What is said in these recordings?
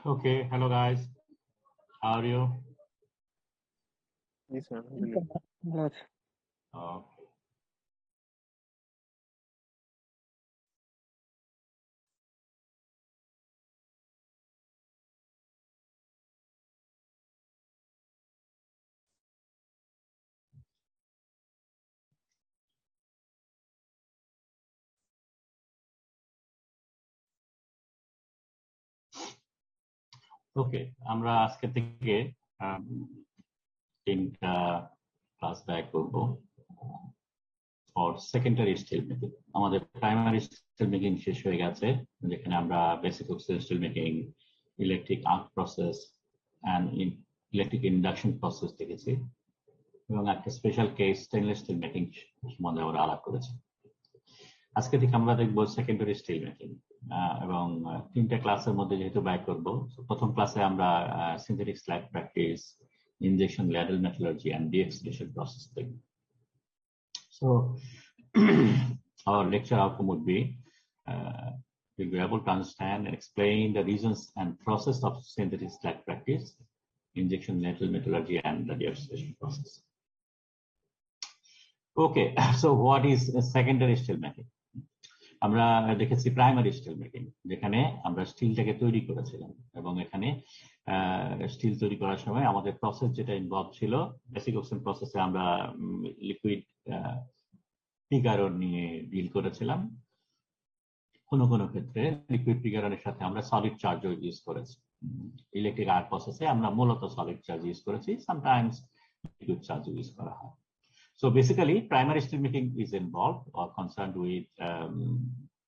Okay, hello guys. How are you? Yes, sir. Much. Uh, okay, আমরা আজকে থেকে তিনটা ক্লাস ব্যাক করব ফর সেকেন্ডারি স্টিল মেকিং। আমাদের প্রাইমারি স্টিল মেকিং শেষ হয়ে গেছে, যেখানে আমরা basic steel making, electric arc process and electric induction process দেখেছি, এবং একটা special case stainless steel making সম্বন্ধে আমরা আলাপ করেছি। আজকে থেকে আমরা দেখবো সেকেন্ডারি স্টিল মেকিং, এবং তিনটা ক্লাসের মধ্যে যেহেতু ব্যয় করবো, প্রথম ক্লাসে আমরা synthetic slag practice, injection ladle metallurgy and deoxidation process দেখব। So our lecture outcome would be we'll be able to understand and explain the reasons and process of synthetic slag practice, injection ladle metallurgy, and the deoxidation process. Okay, so what is secondary steel making? আমরা দেখেছি primary steel making, যেখানে আমরা স্টিলটাকে তৈরি করেছিলাম, এবং এখানে still তৈরি করার সময় আমাদের প্রসেস যেটা ইনভলভ ছিল, বেসিক অক্সিজেন প্রসেসে আমরা লিকুইড পিগ আয়রন নিয়ে ডিল করেছিলাম। কোনো কোনো ক্ষেত্রে লিকুইড পিগ আয়রনের সাথে আমরা সলিড চার্জও ইউজ করেছি। ইলেকট্রিক আর্ক প্রসেসে আমরা মূলত সলিড চার্জ ইউজ করেছি, সামটাইমস লিকুইড চার্জ ইউজ করা হয়। So basically, primary steel making is involved or concerned with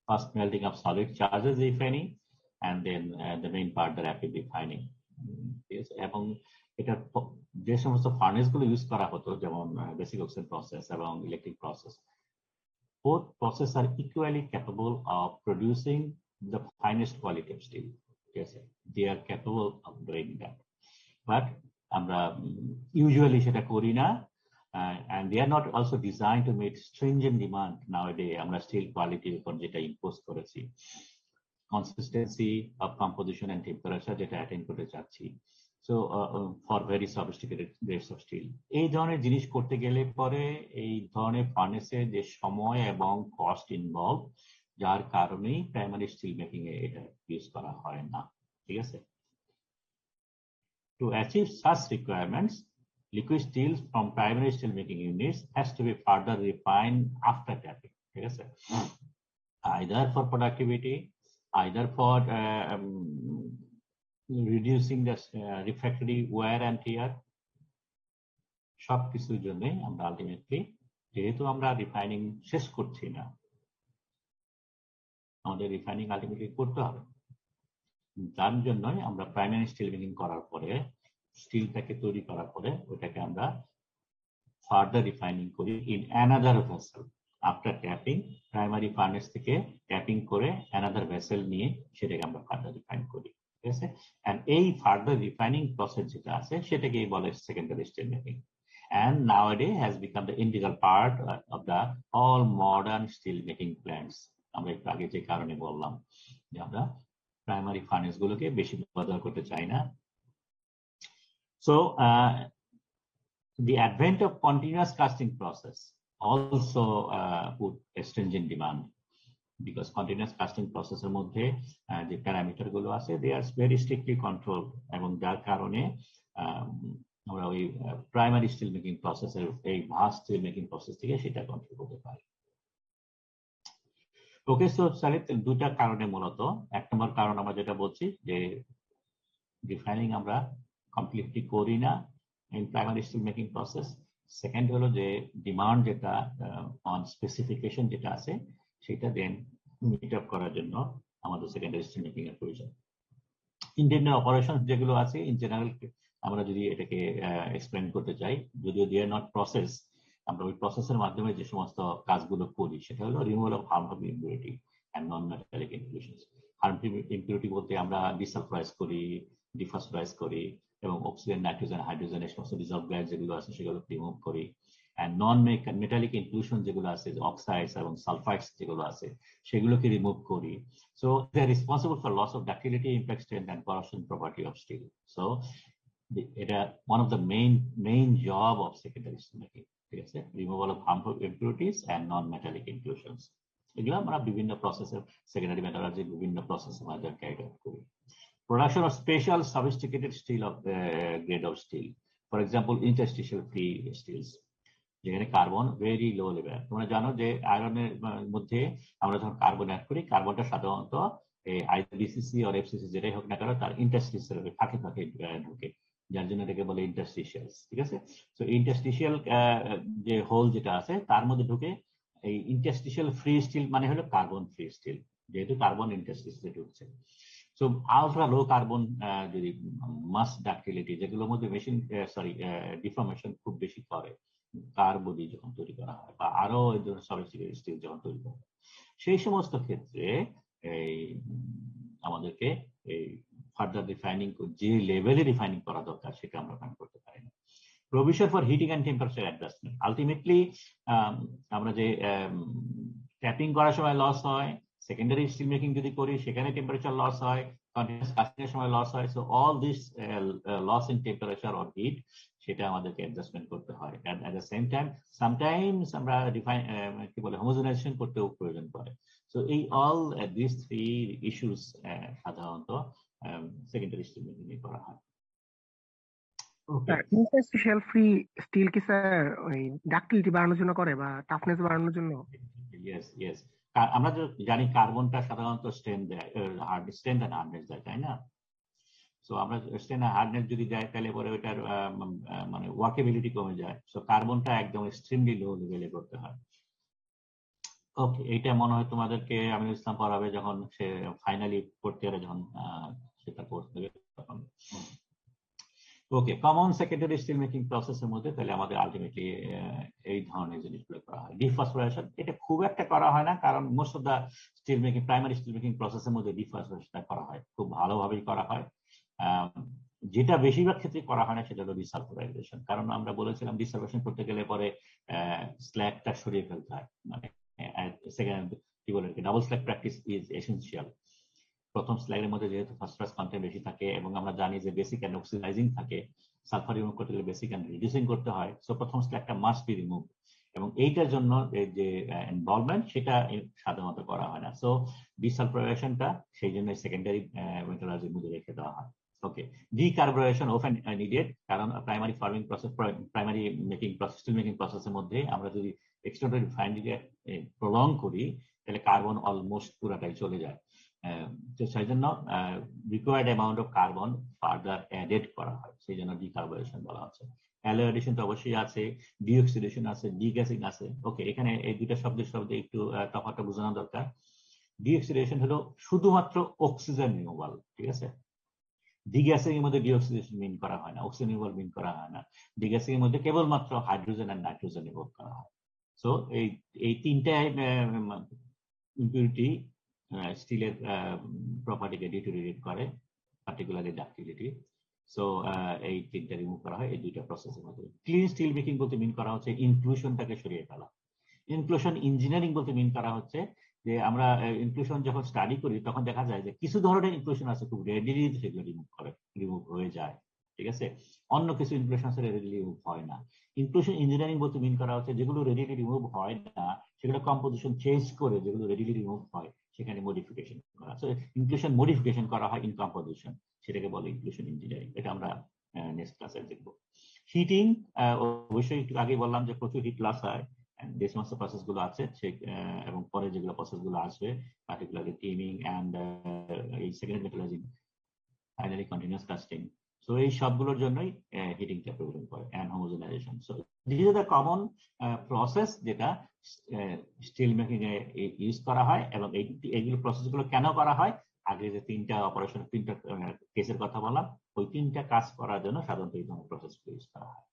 first melting of solid charges, if any, and then the main part, the rapid refining. Yes, এবং এটা যে সমস্ত furnace গুলো use করা হতো, যেমন বেসিক অক্সিজেন প্রসেস এবং electric process, both processes are equally capable of producing the finest quality of steel. Yes, they are capable of doing that, but আমরা usually সেটা করি না. And they are not also designed to meet stringent demand nowadays. আমরা still কোয়ালিটির উপর যেটা impose করেছি, consistency of composition and temperature যেটা অ্যাটেইন করতে চাচ্ছি, so for very sophisticated grades of steel, এই ধরনের জিনিস করতে গেলে পরে এই ধরনের ফার্নেসে যে সময় এবং কস্ট ইনভলভ, যার কারণেই প্রাইমারি স্টিল মেকিং এ এটা ইউজ করা হয় না। ঠিক আছে, to achieve such requirements, liquid steel from primary steel making units has to be further refined after tapping. Yes, either for productivity, either for reducing the refractory wear and tear. সব কিছুর জন্য আমরা ultimately, যেহেতু আমরা refining শেষ করছি না, আমাদের রিফাইনিং আলটিমেটলি করতে হবে। তার জন্যই আমরা প্রাইমারি স্টিল মেকিং করার পরে, স্টিলটাকে তৈরি করার পরে ওটাকে আমরা ফার্দার রিফাইনিং করি in another vessel after tapping. Primary furnace থেকে ট্যাপিং করে অ্যানাদার ভেসেল নিয়ে সেটাকে আমরা ফার্দার রিফাইন করি। ঠিক আছে, এন্ড এই ফার্দার রিফাইনিং প্রসেস যেটা আছে সেটাকেই বলে secondary steel making, and nowadays has become the integral part of the all modern steel making plants. আমরা একটু আগে যে কারণে বললাম যে আমরা প্রাইমারি ফার্নেস গুলোকে বেশি ব্যবহার করতে চাই না। So the advent of continuous casting process also put a stringent demand, because continuous casting process এর মধ্যে যে প্যারামিটার গুলো আছে, they are very strictly controlled, এবং যার কারণে আমরা ওই প্রাইমারি স্টিল মেকিং প্রসেসের এই ভাস্ট স্টিল মেকিং প্রসেস থেকে সেটা কন্ট্রোল করতে পারি। ওকে, সো দুটা কারণে মূলত, এক নম্বর কারণ আমরা যেটা বলছি যে রিফাইনিং আমরা কমপ্লিটলি করি না in primary steel making process. Second হলো যে ডিমান্ড যেটা অন স্পেসিফিকেশন যেটা আছে সেটা দেন মিট আপ করার জন্য আমাদের সেকেন্ডারি স্টিল মেকিং এর প্রয়োজন। ইন্টেরিয়র অপারেশন যেগুলো আছে ইন জেনারেল, আমরা যদি এটাকে এক্সপ্লেন করতে চাই, যদিও দে আর নট প্রসেস, আমরা ওই প্রসেসের মাধ্যমে যে সমস্ত কাজগুলো করি সেটা হলো removal of harmful impurity and non metallic impurities. Harmful impurity বলতে আমরা ডিসালফারাইজ করি, ডিফসফরাইজ করি, এবং অক্সিজেন, নাইট্রোজেন, হাইড্রোজেন এই সমস্ত ডিজলভ গ্যাস যেগুলো আছে সেগুলো রিমুভ করি, নন মেটালিক ইনক্লুশন যেগুলো আছে, অক্সাইডস এবং সালফাইডস যেগুলো আছে, সেগুলোকে রিমুভ করি। So they are responsible for loss of ductility, impact strength and corrosion property of steel. So এটা one of the main job of secondary steel making, ঠিক আছে, removal of harmful impurities and non metallic inclusions. এগুলো আমরা বিভিন্ন প্রসেসের, secondary মেটালার্জির বিভিন্ন প্রসেসে আমাদের ক্যারি আউট করি। Production of special sophisticated steel of grade of steel, for example interstitial free steels, যেখানে কার্বন ভেরি লো লেভেল। তোমরা জানো যে আয়রনের মধ্যে আমরা যখন কার্বন অ্যাড করি, কার্বনটা সাধারণত আইবিসিসি আর এফসিসি যেটাই হোক না কেন তার ইন্টারস্টিশিয়াল ফাঁকে ফাঁকে ঢুকে, যার জন্য এটাকে বলে ইন্টারস্টিশিয়ালস, ঠিক আছে। তো ইন্টারস্টিশিয়াল যে হোল যেটা আছে তার মধ্যে ঢুকে এই ইন্টারস্টিশিয়াল ফ্রি স্টিল মানে হলো কার্বন ফ্রি স্টিল, যেহেতু কার্বন ইন্টারস্টিশিয়ালে ঢুকছে। সো আলট্রা লো কার্বন যদি মাস ডাক্টিলিটি, যেগুলোর মধ্যে মেশিন ডিফর্মেশন খুব বেশি করে কার বডি যখন তৈরি করা হয় বা আরো এই ধরনের সলিড স্টিল যখন তৈরি করা হয়, সেই সমস্ত ক্ষেত্রে এই আমাদেরকে এই ফার্দার রিফাইনিং, যে লেভেলে রিফাইনিং করা দরকার সেটা আমরা ফাইন করতে পারি না। Provision for heating and temperature adjustment, ultimately আমরা যে ট্যাপিং করার সময় লস হয়, সেকেন্ডারি স্টিল মেকিং যদি করি সেখানে টেম্পারেচার লস হয়, কন্টিনিউয়াস কাস্টিং এর সময় লস হয়। So all this loss in temperature or heat, সেটা আমাদেরকে অ্যাডজাস্টমেন্ট করতে হয়। And at the same time sometimes আমরা কি বলে হোমোজেনাইজেশন করতেও প্রয়োজন পড়ে। সো এই অল দিস থ্রি ইস্যুস সাধারণত সেকেন্ডারি স্টিল মেকিং এ করা হয়। ইন্টারস্টিশিয়াল ফ্রি স্টিল কি স্যার ওই ডাক্টিলিটি বাড়ানোর জন্য করে বা টাফনেস বাড়ানোর জন্য? ইয়েস ইয়েস, আমরা জানি কার্বনটা সাধারণত স্ট্রেন্থ দেয়, স্ট্রেন্থ এন্ড হার্ডনেস দেয়, তাই না? সো আমরা স্ট্রেন্থ আর হার্ডনেস যদি যায় তাহলে পরে ওইটার মানে ওয়ার্কেবিলিটি কমে যায়। সো কার্বনটা একদম এক্সট্রিমলি লো লেভেলে করতে হয়। ওকে, এইটা মনে হয় তোমাদেরকে আমিনুল ইসলাম পড়াবে যখন সে ফাইনালি ফোর্থ ইয়ারে যখন সেটা কোর্স দেবে তখন। ওকে, কমন সেকেন্ডারি স্টিল মেকিং প্রসেসের মধ্যে তাহলে আমাদের আলটিমেটলি এই ধরনের জিনিসগুলো করা হয়। ডিফসফোরেশন এটা খুব একটা করা হয় না, কারণ most of the steel making, primary steel making প্রসেসের মধ্যে ডিফসফোরেশন করা হয়, খুব ভালোভাবেই করা হয়। যেটা বেশিরভাগ ক্ষেত্রে করা হয় না সেটা হলো ডিসালফারাইজেশন, কারণ আমরা বলেছিলাম ডিসালফারেশন করতে গেলে পরে স্ল্যাগটা সরিয়ে ফেলতে হয়, মানে সেকেন্ড কি বলে double slug practice is essential. প্রথম স্ল্যাগের মধ্যে যেহেতু ফসফরাস কন্টেন্ট বেশি থাকে এবং আমরা জানি যে বেসিক অ্যান্ড অক্সিডাইজিং থাকে, সালফার রিমুভ করতে গেলে বেসিক অ্যান্ড রিডিউসিং করতে হয়। সো প্রথম স্ল্যাগটা মাস্ট বি রিমুভ, এবং এইটার জন্য যে ইনভলভমেন্ট সেটা সাধারণত করা হয় না। সো ডিসালফারেশনটা সেই জন্য সেকেন্ডারি মেটালার্জির মধ্যে রেখে দেওয়া হয়। ওকে, ডিকার্বোরেশন অফেন নিডেড, কারণ primary farming process, primary making process, steel making প্রসেসের মধ্যে আমরা যদি এক্সটেন্ডেড রিফাইনারিকে প্রলং করি তাহলে কার্বন অলমোস্ট পুরাটাই চলে যায়। সেই জন্য required amount of carbon further added করা হয়, সেই জন্য ডিকার্বোরেশন বলা হচ্ছে। অ্যালোয়েডেশন তো অবশ্যই আছে, ডিঅক্সিডেশন আছে, ডিগ্যাসিং আছে। ওকে, এখানে এই দুইটা শব্দে একটু তফাৎটা বোঝানো দরকার। ডিঅক্সিডেশন হলো শুধুমাত্র অক্সিজেন রিমুভাল, ঠিক আছে। ডিগ্যাসিং এর মধ্যে ডিঅক্সিডেশন মিন করা হয় না, অক্সিজেন রিমুভাল মিন করা হয় না। ডিগ্যাসিং এর মধ্যে কেবলমাত্র হাইড্রোজেন আর নাইট্রোজেন রিমুভ করা হয়। সো এই তিনটা ইম্পিউরিটি স্টিলের প্রপার্টিকে ডিটোরিয়েট করে, পার্টিকুলারলি ডাক্টিলিটি। সো এই তিনটা রিমুভ করা হয় এই দুইটা প্রসেসের মধ্যে। ক্লিন স্টিল মেকিং বলতে মিন করা হচ্ছে ইনক্লুশনটাকে সরিয়ে ফেলা। ইনক্লুশন ইঞ্জিনিয়ারিং বলতে মিন করা হচ্ছে যে আমরা ইনক্লুশন যখন স্টাডি করি তখন দেখা যায় যে কিছু ধরনের ইনক্লুশন আছে খুব রেডিলি সেগুলো রিমুভ হয়ে যায়, ঠিক আছে। অন্য কিছু ইনক্লুশন আছে রেডিলি রিমুভ হয় না। ইনক্লুশন ইঞ্জিনিয়ারিং বলতে মিন করা হচ্ছে যেগুলো রেডিলি রিমুভ হয় না সেগুলো কম্পোজিশন চেঞ্জ করে যেগুলো রেডিলি রিমুভ হয় সেখানে মডিফিকেশন করা। সো ইনক্লুশন মডিফিকেশন করা হয় ইন কম্পোজিশন, সেটাকে বলে ইনক্লুশন ইঞ্জিনিয়ারিং। এটা আমরা নেক্সট ক্লাসে দেখবো। হিটিং, অবশ্যই একটু আগে বললাম যে প্রচুর হিট লস হয়, যে সমস্ত প্রসেস গুলো আছে এবং পরে যেগুলো প্রসেস গুলো আসবে, পার্টিকুলারলি টিমিং অ্যান্ড এই সেকেন্ডারি মেটালার্জিং, ফাইনালি কন্টিনিউয়াস কাস্টিং। সো এই সবগুলোর জন্যই হিটিংটা প্রয়োজন পড়ে, and homogenisation. So this is the common process যেটা স্টিল মেকিং এ ইউজ করা হয়। এবং এইগুলো প্রসেসগুলো কেন করা হয়, আগে যে তিনটা অপারেশন, তিনটা কেসের কথা বললাম, ওই তিনটা কাজ করার জন্য সাধারণত এই ধরনের প্রসেসগুলো ইউজ করা হয়।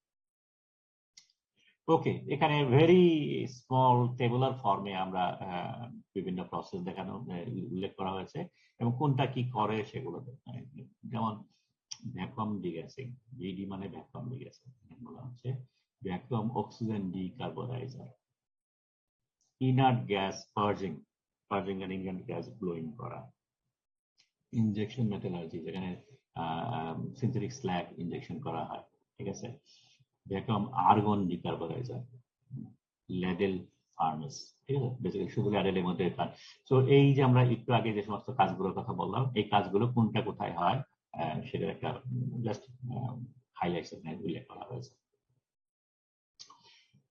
ওকে, এখানে ভেরি স্মল টেবুলার ফর্মে আমরা বিভিন্ন প্রসেস দেখানো উল্লেখ করা হয়েছে এবং কোনটা কি করে সেগুলো, যেমন ভ্যাকুয়াম ডিগ্যাসিং, ভিডি মানে ভ্যাকুয়াম ডিগ্যাসিং বলা হচ্ছে। Vacuum oxygen decarboniser, inert gas purging আর ইনার্ট গ্যাস ব্লোয়িং করা, ইনজেকশন মেটালার্জি যেখানে সিনথেটিক স্ল্যাগ ইনজেকশন করা হয়, ঠিক আছে, vacuum argon decarboniser, ladle furnace, ঠিক আছে, বেসিক্যালি শুধু লেডেলের মধ্যে। তো এই যে আমরা একটু আগে যে সমস্ত কাজগুলোর কথা বললাম, এই কাজগুলো কোনটা কোথায় হয় সেটার একটা জাস্ট হাইলাইটস এখানে উল্লেখ করা হয়েছে।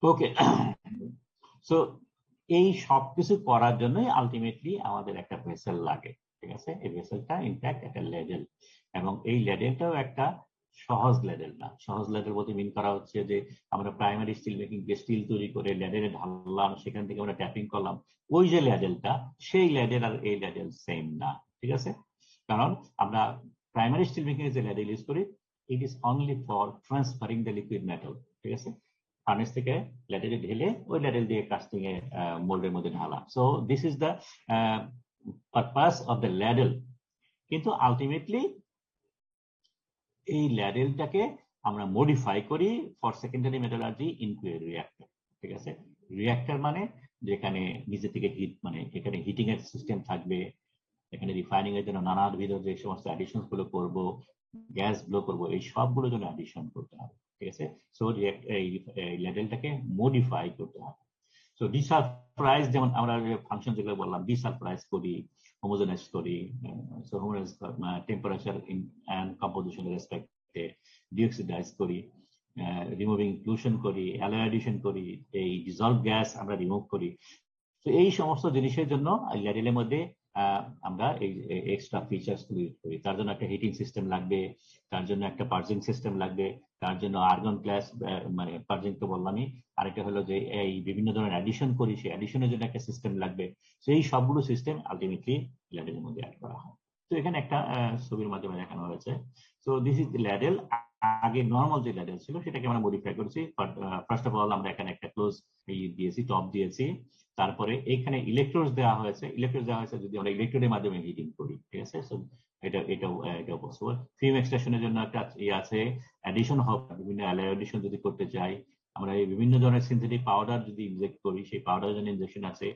ওকে, সো এই সবকিছু করার জন্যই আলটিমেটলি আমাদের একটা ভেসেল লাগে, ঠিক আছে। এই ভেসেলটা ইনফ্যাক্ট একটা লেডেল, এবং এই লেডেলটাও একটা সহজ লেডেল না। সহজ লেডেল বলতে মিন করা হচ্ছে যে আমরা প্রাইমারি স্টিল মেকিং যে স্টিল তৈরি করে লেডেলে ঢাললাম, সেখান থেকে আমরা ট্যাপিং করলাম, ওই যে লেডেলটা, সেই লেডেল আর এই লেডেল সেম না, ঠিক আছে। কারণ আমরা প্রাইমারি স্টিল মেকিং যে লেডেল ইউজ করি, it is only for transferring the liquid metal, ঠিক আছে। ফার্নেস থেকে লেডেলে ঢেলে ওই লেডেল দিয়ে কাস্টিং এ মোল্ডের মধ্যে ঢালা। So this is the purpose of the ladle. কিন্তু আলটিমেটলি এই ল্যাডেলটাকে আমরা মডিফাই করি for secondary metallurgy into a reactor, ঠিক আছে। রিঅ্যাক্টর মানে যেখানে নিজে থেকে হিট, মানে এখানে হিটিং এর সিস্টেম থাকবে, এখানে রিফাইনিং এর জন্য নানাবিধ যে সমস্ত অ্যাডিশন গুলো করবো, গ্যাস ব্লো করবো, এই সবগুলোর জন্য অ্যাডিশন করতে হবে, ঠিক আছে। সো এই লেডেলটাকে মডিফাই করতে হবে। সো ডিসালফারাইজ, যেমন আমরা ফাংশন যেগুলো বললাম, ডিসালফারাইজ করি, হোমোজেনাইজ করি, সো হোমোজেনাইজ টেম্পারেচার এন্ড কম্পোজিশনের রেসপেক্টে ডিঅক্সিডাইজ করি, রিমুভিং ইনক্লুশন করি, অ্যালয় অ্যাডিশন করি, এই ডিজলভ গ্যাস আমরা রিমুভ করি। তো এই সমস্ত জিনিসের জন্য ল্যাডেলের মধ্যে আমরা এই এক্সট্রা ফিচার্স তৈরি করি। তার জন্য একটা হিটিং সিস্টেম লাগবে, তার জন্য একটা পার্জিং সিস্টেম লাগবে, তার জন্য আর্গন গ্যাস, মানে পার্জিং তো বললামই, আরেকটা হলো যে এই বিভিন্ন ধরনের অ্যাডিশন করি, সেই অ্যাডিশনের জন্য একটা সিস্টেম লাগবে। তো এই সবগুলো সিস্টেম আলটিমেটলি ল্যাডেলের মধ্যে অ্যাড করা হয়। তো এখানে একটা ছবির মাধ্যমে দেখানো হয়েছে। তো দিস ইজ দ্য ল্যাডেল। আগে নর্মাল যে ল্যাডেল ছিল সেটাকে আমরা মডিফাই করেছি। ফার্স্ট অফ অল আমরা এখানে একটা ক্লোজ দিয়েছি, টপ দিয়েছি, তারপরে এখানে ইলেকট্রোড দেওয়া হয়েছে। যদি আমরা ইলেকট্রোডের মাধ্যমে হিটিং করি, ঠিক আছে। এটাও পসিবল। ফিল্ম এক্সট্রাকশনের জন্য একটা আছে, অ্যাডিশন হবে, বিভিন্ন অ্যালয় অ্যাডিশন যদি করতে চাই, আমরা এই বিভিন্ন ধরনের সিনথেটিক পাউডার যদি ইনজেক্ট করি, সেই পাউডারের জন্য ইনজেকশন আছে।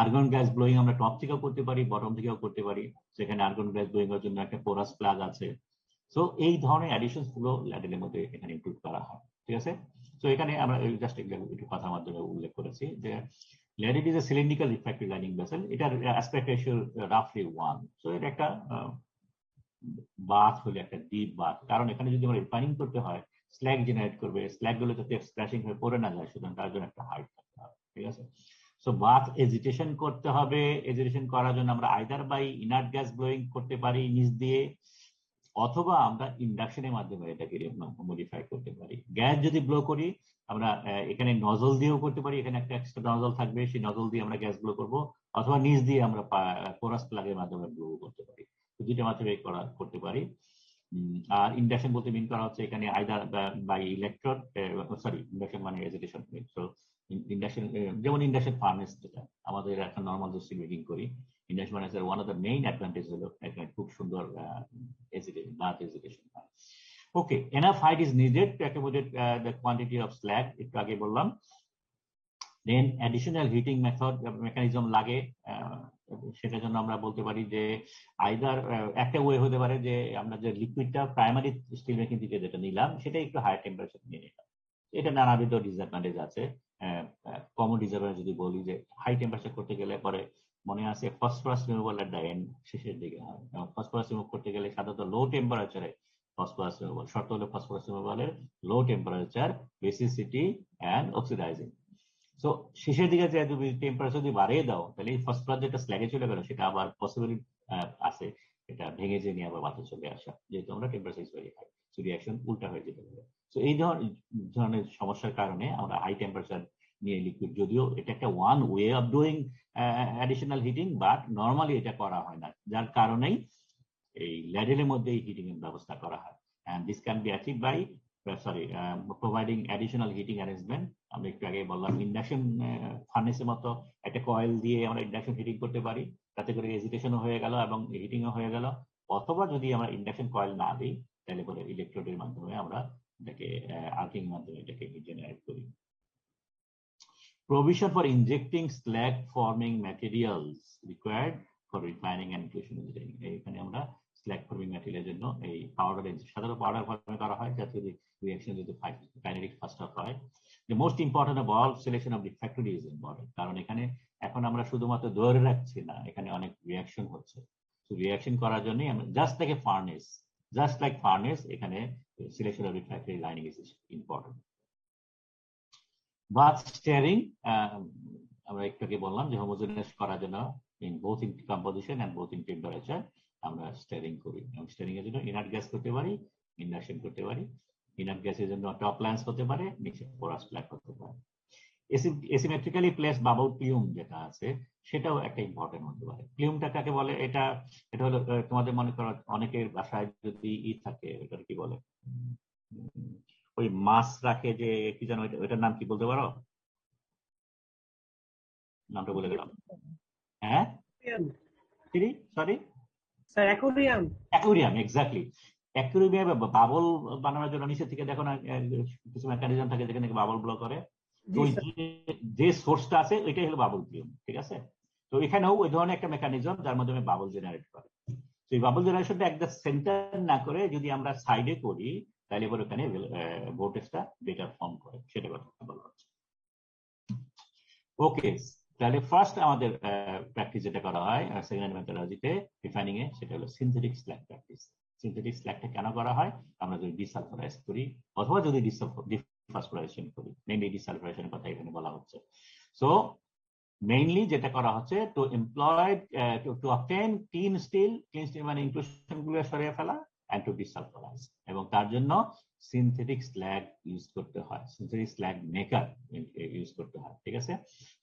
আর্গন গ্যাস ব্লোয়িং আমরা টপ থেকেও করতে পারি, বটম থেকেও করতে পারি, সেখানে আর্গন গ্যাস ব্লোয়িং এর জন্য একটা পোরাস প্লাগ আছে। সো এই ধরনের অ্যাডিশন গুলো ল্যাডেলের মধ্যে এখানে ইনক্লুড করা হয়, ঠিক আছে। তো এখানে আমরা জাস্ট একটু কথার মাধ্যমে উল্লেখ করেছি যে ladle is a cylindrical refractory lining vessel. এটার অ্যাসপেক্ট রেশিও রাফলি 1। সো এটা একটা বাথ হলে একটা ডিপ বাথ, কারণ এখানে যদি আমরা রিফাইনিং করতে হয়, স্ল্যাগ জেনারেট করবে, স্ল্যাগ গুলো যাতে স্প্ল্যাশিং হয়ে পড়ে না যায়, সুতরাং তার জন্য একটা হাইট থাকতে হবে, ঠিক আছে। সো বাথ এজিটেশন করতে হবে। এজিটেশন করার জন্য আমরা either by inert gas blowing করতে পারি নিচ দিয়ে, অথবা আমরা ইন্ডাকশনের মাধ্যমে এটাকে মডিফাই করতে পারি। গ্যাস যদি ব্লো করি, আমরা এখানে নজল দিয়েও করতে পারি, এখানে একটা এক্সট্রা নজল থাকবে, সেই নজল দিয়ে আমরা গ্যাস ব্লো করবো, অথবা নিচ দিয়ে আমরা পোরাস প্লাগের মাধ্যমে ব্লো করতে পারি। দুইটা মাধ্যমে করতে পারি। আর ইন্ডাকশন বলতে মিন করা হচ্ছে এখানে either by electrode, sorry, induction মানে এজিটেশন। সো ইন্ডাকশন, যেমন ইন্ডাকশন ফার্নেস যেটা আমাদের এখন নর্মাল যে স্টিল মেকিং করি, ইন্ডাকশন ফার্নেসের one of the main advantage হলো এখানে খুব সুন্দর agitation. Okay, enough height is needed to accommodate the quantity of slag, একটু আগে বললাম। দেন অ্যাডিশনাল হিটিং মেকানিজম লাগে, সেটার জন্য আমরা বলতে পারি যে আইদার একটা ওয়ে হতে পারে যে আমরা যে লিকুইডটা প্রাইমারি স্টিল মেকিং থেকে যেটা নিলাম, সেটা একটু হায়ার টেম্পারেচার নিয়ে নিলাম। এটা নানাবিধ ডিসঅ্যাডভান্টেজ আছে। কমন ডিসঅ্যাডভান্টেজ যদি বলি যে হাই টেম্পারেচার করতে গেলে পরে মনে আছে phosphorus removal at the end, শেষের দিকে হয়। ফসফরাস রিমুভ করতে গেলে সাধারণত লো টেম্পারেচারে ফসফরাস রিমুভাল, শর্ত হলো ফসফরাস রিমুভালের low temperature, basicity and oxidising. So শেষের দিকে যে তুমি টেম্পারেচার যদি বাড়িয়ে দাও, তাহলে ফসফরাস যেটা স্ল্যাগে চলে গেল, সেটা আবার পসিবিলিটি আছে এটা ভেঙে যে নিয়ে আবার বাতে চলে আসা, যেহেতু আমরা temperature is very high, so reaction উল্টা হয়ে যেতে পারে। সো এই ধরনের সমস্যার কারণে আমরা হাই টেম্পারেচার নিয়ে লিকুইড, যদিও এটা একটা one way of doing additional heating, but normally এটা করা হয় না, যার কারণেই এই ল্যাডেলের মধ্যে হিটিং এর ব্যবস্থা করা হয়। And this can be achieve by providing additional heating arrangement. আমরা একটু আগে বললাম ইন্ডাকশন ফার্নেসের মতো একটা কয়েল দিয়ে আমরা ইন্ডাকশন হিটিং করতে পারি, তাতে করে এজিটেশনও হয়ে গেল এবং হিটিংও হয়ে গেল। অথবা যদি আমরা ইন্ডাকশন কয়েল না দিই, তাহলে পরে ইলেকট্রোডের মাধ্যমে আমরা এটাকে আর্কিং মাধ্যমে এটাকে জেনারেট করি। provision for injecting slag forming materials required for refining and inclusion engineering. এখানে আমরা slag forming material জন্য এই পাউডার সাধারণত পাউডার ফর্মে করা হয় যাতে রিঅ্যাকশন যদি কাইনেটিক ফাস্ট হয়। The most important of all, selection of the refractory is important, কারণ এখানে এখন আমরা শুধুমাত্র ধরে রাখছি না, এখানে অনেক রিঅ্যাকশন হচ্ছে। তো রিঅ্যাকশন করার জন্য আমরা জাস্ট লাইক ফার্নেস এখানে selection of refractory lining is important. Bath stirring আমরা একটু আগে বললাম যে হোমোজেনাইজ করার জন্য in both in composition and both in temperature আমরা স্টিয়ারিং করি, এবং স্টিয়ারিং এর জন্য ইনার্ট গ্যাস করতে পারি, ইন্ডাকশন করতে পারি। ইনার্ট গ্যাসের জন্য টপ লাইন্স হতে পারে, নিচে পোরাস প্লাগ হতে পারে। এসিমেট্রিক্যালি প্লেস বাবল প্লিউম যেটা আছে সেটাও একটা ইম্পর্টেন্ট হতে পারে। প্লিউমটা কাকে বলে? এটা হলো তোমাদের মনে করো অনেকের বাসায় যদি থাকে, ওটার কি বলে, ওই মাছ রাখে যে কি জানো, ওইটার নাম কি বলতে পারো? নামটা বলে গেলাম। হ্যাঁ সরি স্যার, অ্যাকোয়ারিয়াম। এক্স্যাক্টলি। অ্যাকোয়ারিয়ামে বাবল বানানোর জন্য নিচে থেকে দেখো না কিছু মেকানিজম থাকে যেখানে বাবল ব্লো করে, যে সোর্সটা আছে ওইটাই হলো বাবল প্লিউম, ঠিক আছে? তো এখানেও ওই ধরনের একটা মেকানিজম যার মাধ্যমে বাবল জেনারেট করে। তো এই বাবল জেনারেশনটা একদম সেন্টার না করে যদি আমরা সাইডে করি তাহলে এবার ওখানে ভোল্টেজটা বেটার ফর্ম করে, সেটা কথা বলা হচ্ছে। ওকে, তাহলে ফার্স্ট আমাদের প্র্যাকটিস যেটা করা হয় সেকেন্ড মেথোডলজিতে রিফাইনিং এ, সেটা হলো সিনথেটিক স্ল্যাগ প্র্যাকটিস। সিনথেটিক স্ল্যাগটা কেন করা হয়? আমরা যদি ডিসালফারাইজ করি অথবা যদি ডিফসফোরাইজেশন করি, মেইনলি ডিসালফারেশনের কথা এখানে বলা হচ্ছে। সো মেইনলি যেটা করা হচ্ছে to employ to obtain clean steel মানে ইনক্লুশন গুলো সরিয়ে ফেলা এন্ড টু ডিসালফারাইজ, এবং তার জন্য সিনথেটিক স্ল্যাগ ইউজ করতে হয়, সিনথেটিক স্ল্যাগ মেকার ইউজ করতে হয়, ঠিক আছে?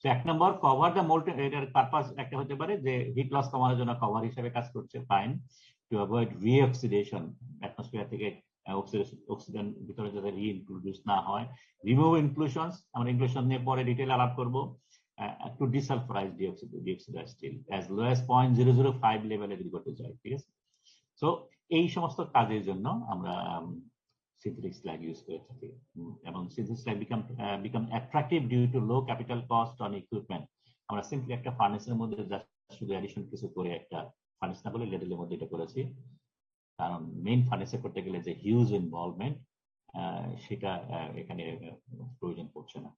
তো এক নম্বর কভার দ্য মোল্টেন, এটার পারপাস একটা হতে পারে যে হিট লস কমানোর জন্য কভার হিসেবে কাজ করছে, ফাইন, টু অ্যাভয়েড রিঅক্সিডেশন, অ্যাটমসফিয়ার থেকে অক্সিজেন ভিতরে যাতে রিইনক্লুডিউস না হয়, রিমুভ ইনক্লুশনস, আমরা ইনক্লুশন নিয়ে পরে ডিটেইল আলাপ করব, টু ডিসালফারাইজ ডিঅক্সিডাইজড স্টিল অ্যাজ লো অ্যাজ 0.005 লেভেলে যদি করতে চাই, ঠিক আছে? সো এই সমস্ত কাজের জন্য আমরা সিনথেটিক স্ল্যাগ ইউজ করে থাকি, এবং synthetic slag become attractive due to low capital cost on equipment. আমরা সিম্পলি একটা ফার্নেসের মধ্যে শুধু অ্যাডিশন কিছু করে, একটা ফার্নেস না বলে লেডেলের মধ্যে এটা করেছি, কারণ মেইন ফার্নেসে করতে গেলে যে হিউজ ইনভলভমেন্ট সেটা এখানে প্রয়োজন পড়ছে না।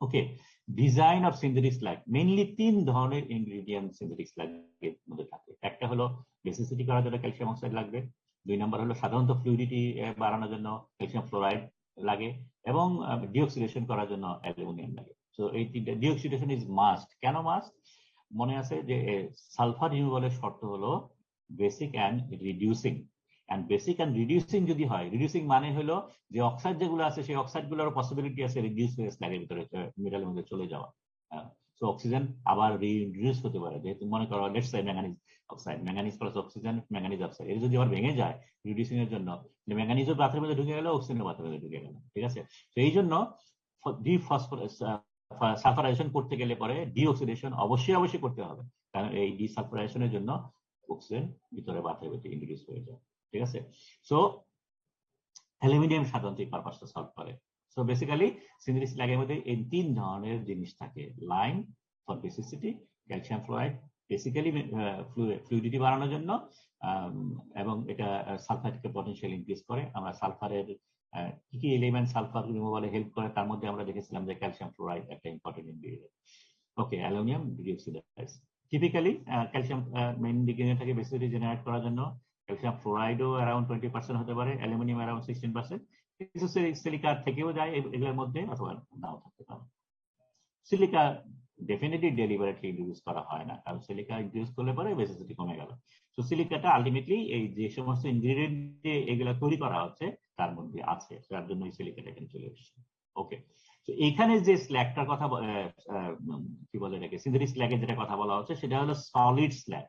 Okay, design of synthetic slag, mainly 3 ধরনের ইনগ্রেডিয়েন্ট সিনথেটিক স্ল্যাগ এর মধ্যে থাকে। একটা হলো বেসিসিটি করার জন্য ক্যালসিয়াম অক্সাইড লাগবে, 2 নম্বর হলো সাধারণত ফ্লুইডিটি বাড়ানোর জন্য ক্যালসিয়াম ফ্লোরাইড লাগে, এবং ডিঅক্সিডেশন করার জন্য অ্যালুমিনিয়াম লাগে। তো এই তিনটা, ডিঅক্সিডেশন ইজ মাস্ট। কেন মাস্ট? মনে আছে যে সালফার রিমুভালের শর্ত হলো basic and reducing, and basic and reducing যদি হয়, রিডিউসিং মানে হলো যে অক্সাইড যেগুলো আছে সেই অক্সাইড গুলোর পসিবিলিটি আছে রিডিউস হয়ে স্ল্যাগের ভিতরে মেটালের মধ্যে চলে যাওয়া। সো অক্সিজেন আবার রিডিউস হতে পারে, যেহেতু মনে করো let's say manganese oxide, manganese plus oxygen, manganese oxide, এর যদি আবার ভেঙে যায় রিডিউসিং এর জন্য, ম্যাঙ্গানিজও পাথরের মধ্যে ঢুকে গেল, অক্সিজেনের পাথরের মধ্যে ঢুকে গেল, ঠিক আছে? তো এই জন্য সালফারাইজেশন করতে গেলে পরে ডিঅক্সিডেশন অবশ্যই করতে হবে, কারণ এই ডিসালফারাইজেশনের জন্য অক্সিজেন ভিতরে পাথরের ভিতরে ইন্ট্রোডিউস হয়ে যায়, ঠিক আছে? সো অ্যালুমিনিয়াম সাধারণত এই পারপাসটা সলভ করে। সো বেসিক্যালি সিনথেটিক স্ল্যাগের মধ্যে এই 3 ধরনের জিনিস থাকে, lime for basicity, calcium fluoride basically fluidity বাড়ানোর জন্য, এবং এটা সালফারকে পটেনশিয়াল ইনক্রিজ করে। আমরা সালফারের কি কি এলিমেন্ট সালফার রিমুভালে হেল্প করে তার মধ্যে আমরা দেখেছিলাম যে ক্যালসিয়াম ফ্লোরাইড একটা important ingredient. Okay, aluminium deoxidise, typically calcium main ingredient থাকে বেসিসিটি জেনারেট করার জন্য, ক্যালসিয়াম ফ্লোরাইডও অ্যারাউন্ড 20% হতে পারে, অ্যালুমিনিয়াম অ্যারাউন্ড 16%, কিছু সিলিকা থেকেও যায় এগুলোর মধ্যে, অথবা নাও থাকতে পারে। সিলিকা ডেফিনেটলি ডেলিভারেটলি ইন্ট্রোডিউস করা হয় না, কারণ সিলিকা ইন্ট্রোডিউস করলে পরে বেসিসিটি কমে গেল। তো সিলিকাটা আলটিমেটলি এই যে সমস্ত ইনগ্রেডিয়েন্ট এগুলো তৈরি করা হচ্ছে তার মধ্যে আছে, তার জন্য এই সিলিকাটা এখানে চলে এসেছে। ওকে, তো এখানে যে স্ল্যাগটার কথা কি বলে এটাকে, সিনথেটিক স্ল্যাগের যেটা কথা বলা হচ্ছে সেটা হলো সলিড স্ল্যাগ।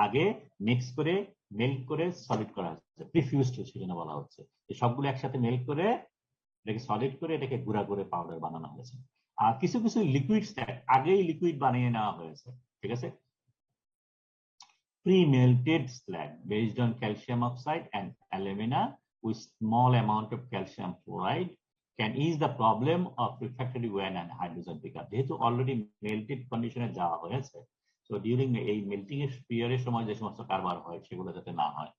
আগে মিক্স করে মেল্ট করে সলিড করা হচ্ছে, প্রিফিউজড সেজন্য বলা হচ্ছে। সবগুলো একসাথে মেল্ট করে এটাকে সলিড করে এটাকে গুঁড়া করে পাউডার বানানো হয়েছে। আর কিছু কিছু লিকুইড স্ল্যাগ আগেই লিকুইড বানিয়ে নেওয়া হয়েছে, ঠিক আছে? pre-melted slag based on calcium oxide and alumina with small amount of calcium fluoride can ease the problem of refractory wear and hydrogen pickup. যেহেতু অলরেডি মেল্টেড কন্ডিশনে যাওয়া হয়েছে, তো ডিউরিং এই মেল্টিং এর পিরিয়ডের সময় যে সমস্ত কারবার হয় সেগুলো যাতে না হয়,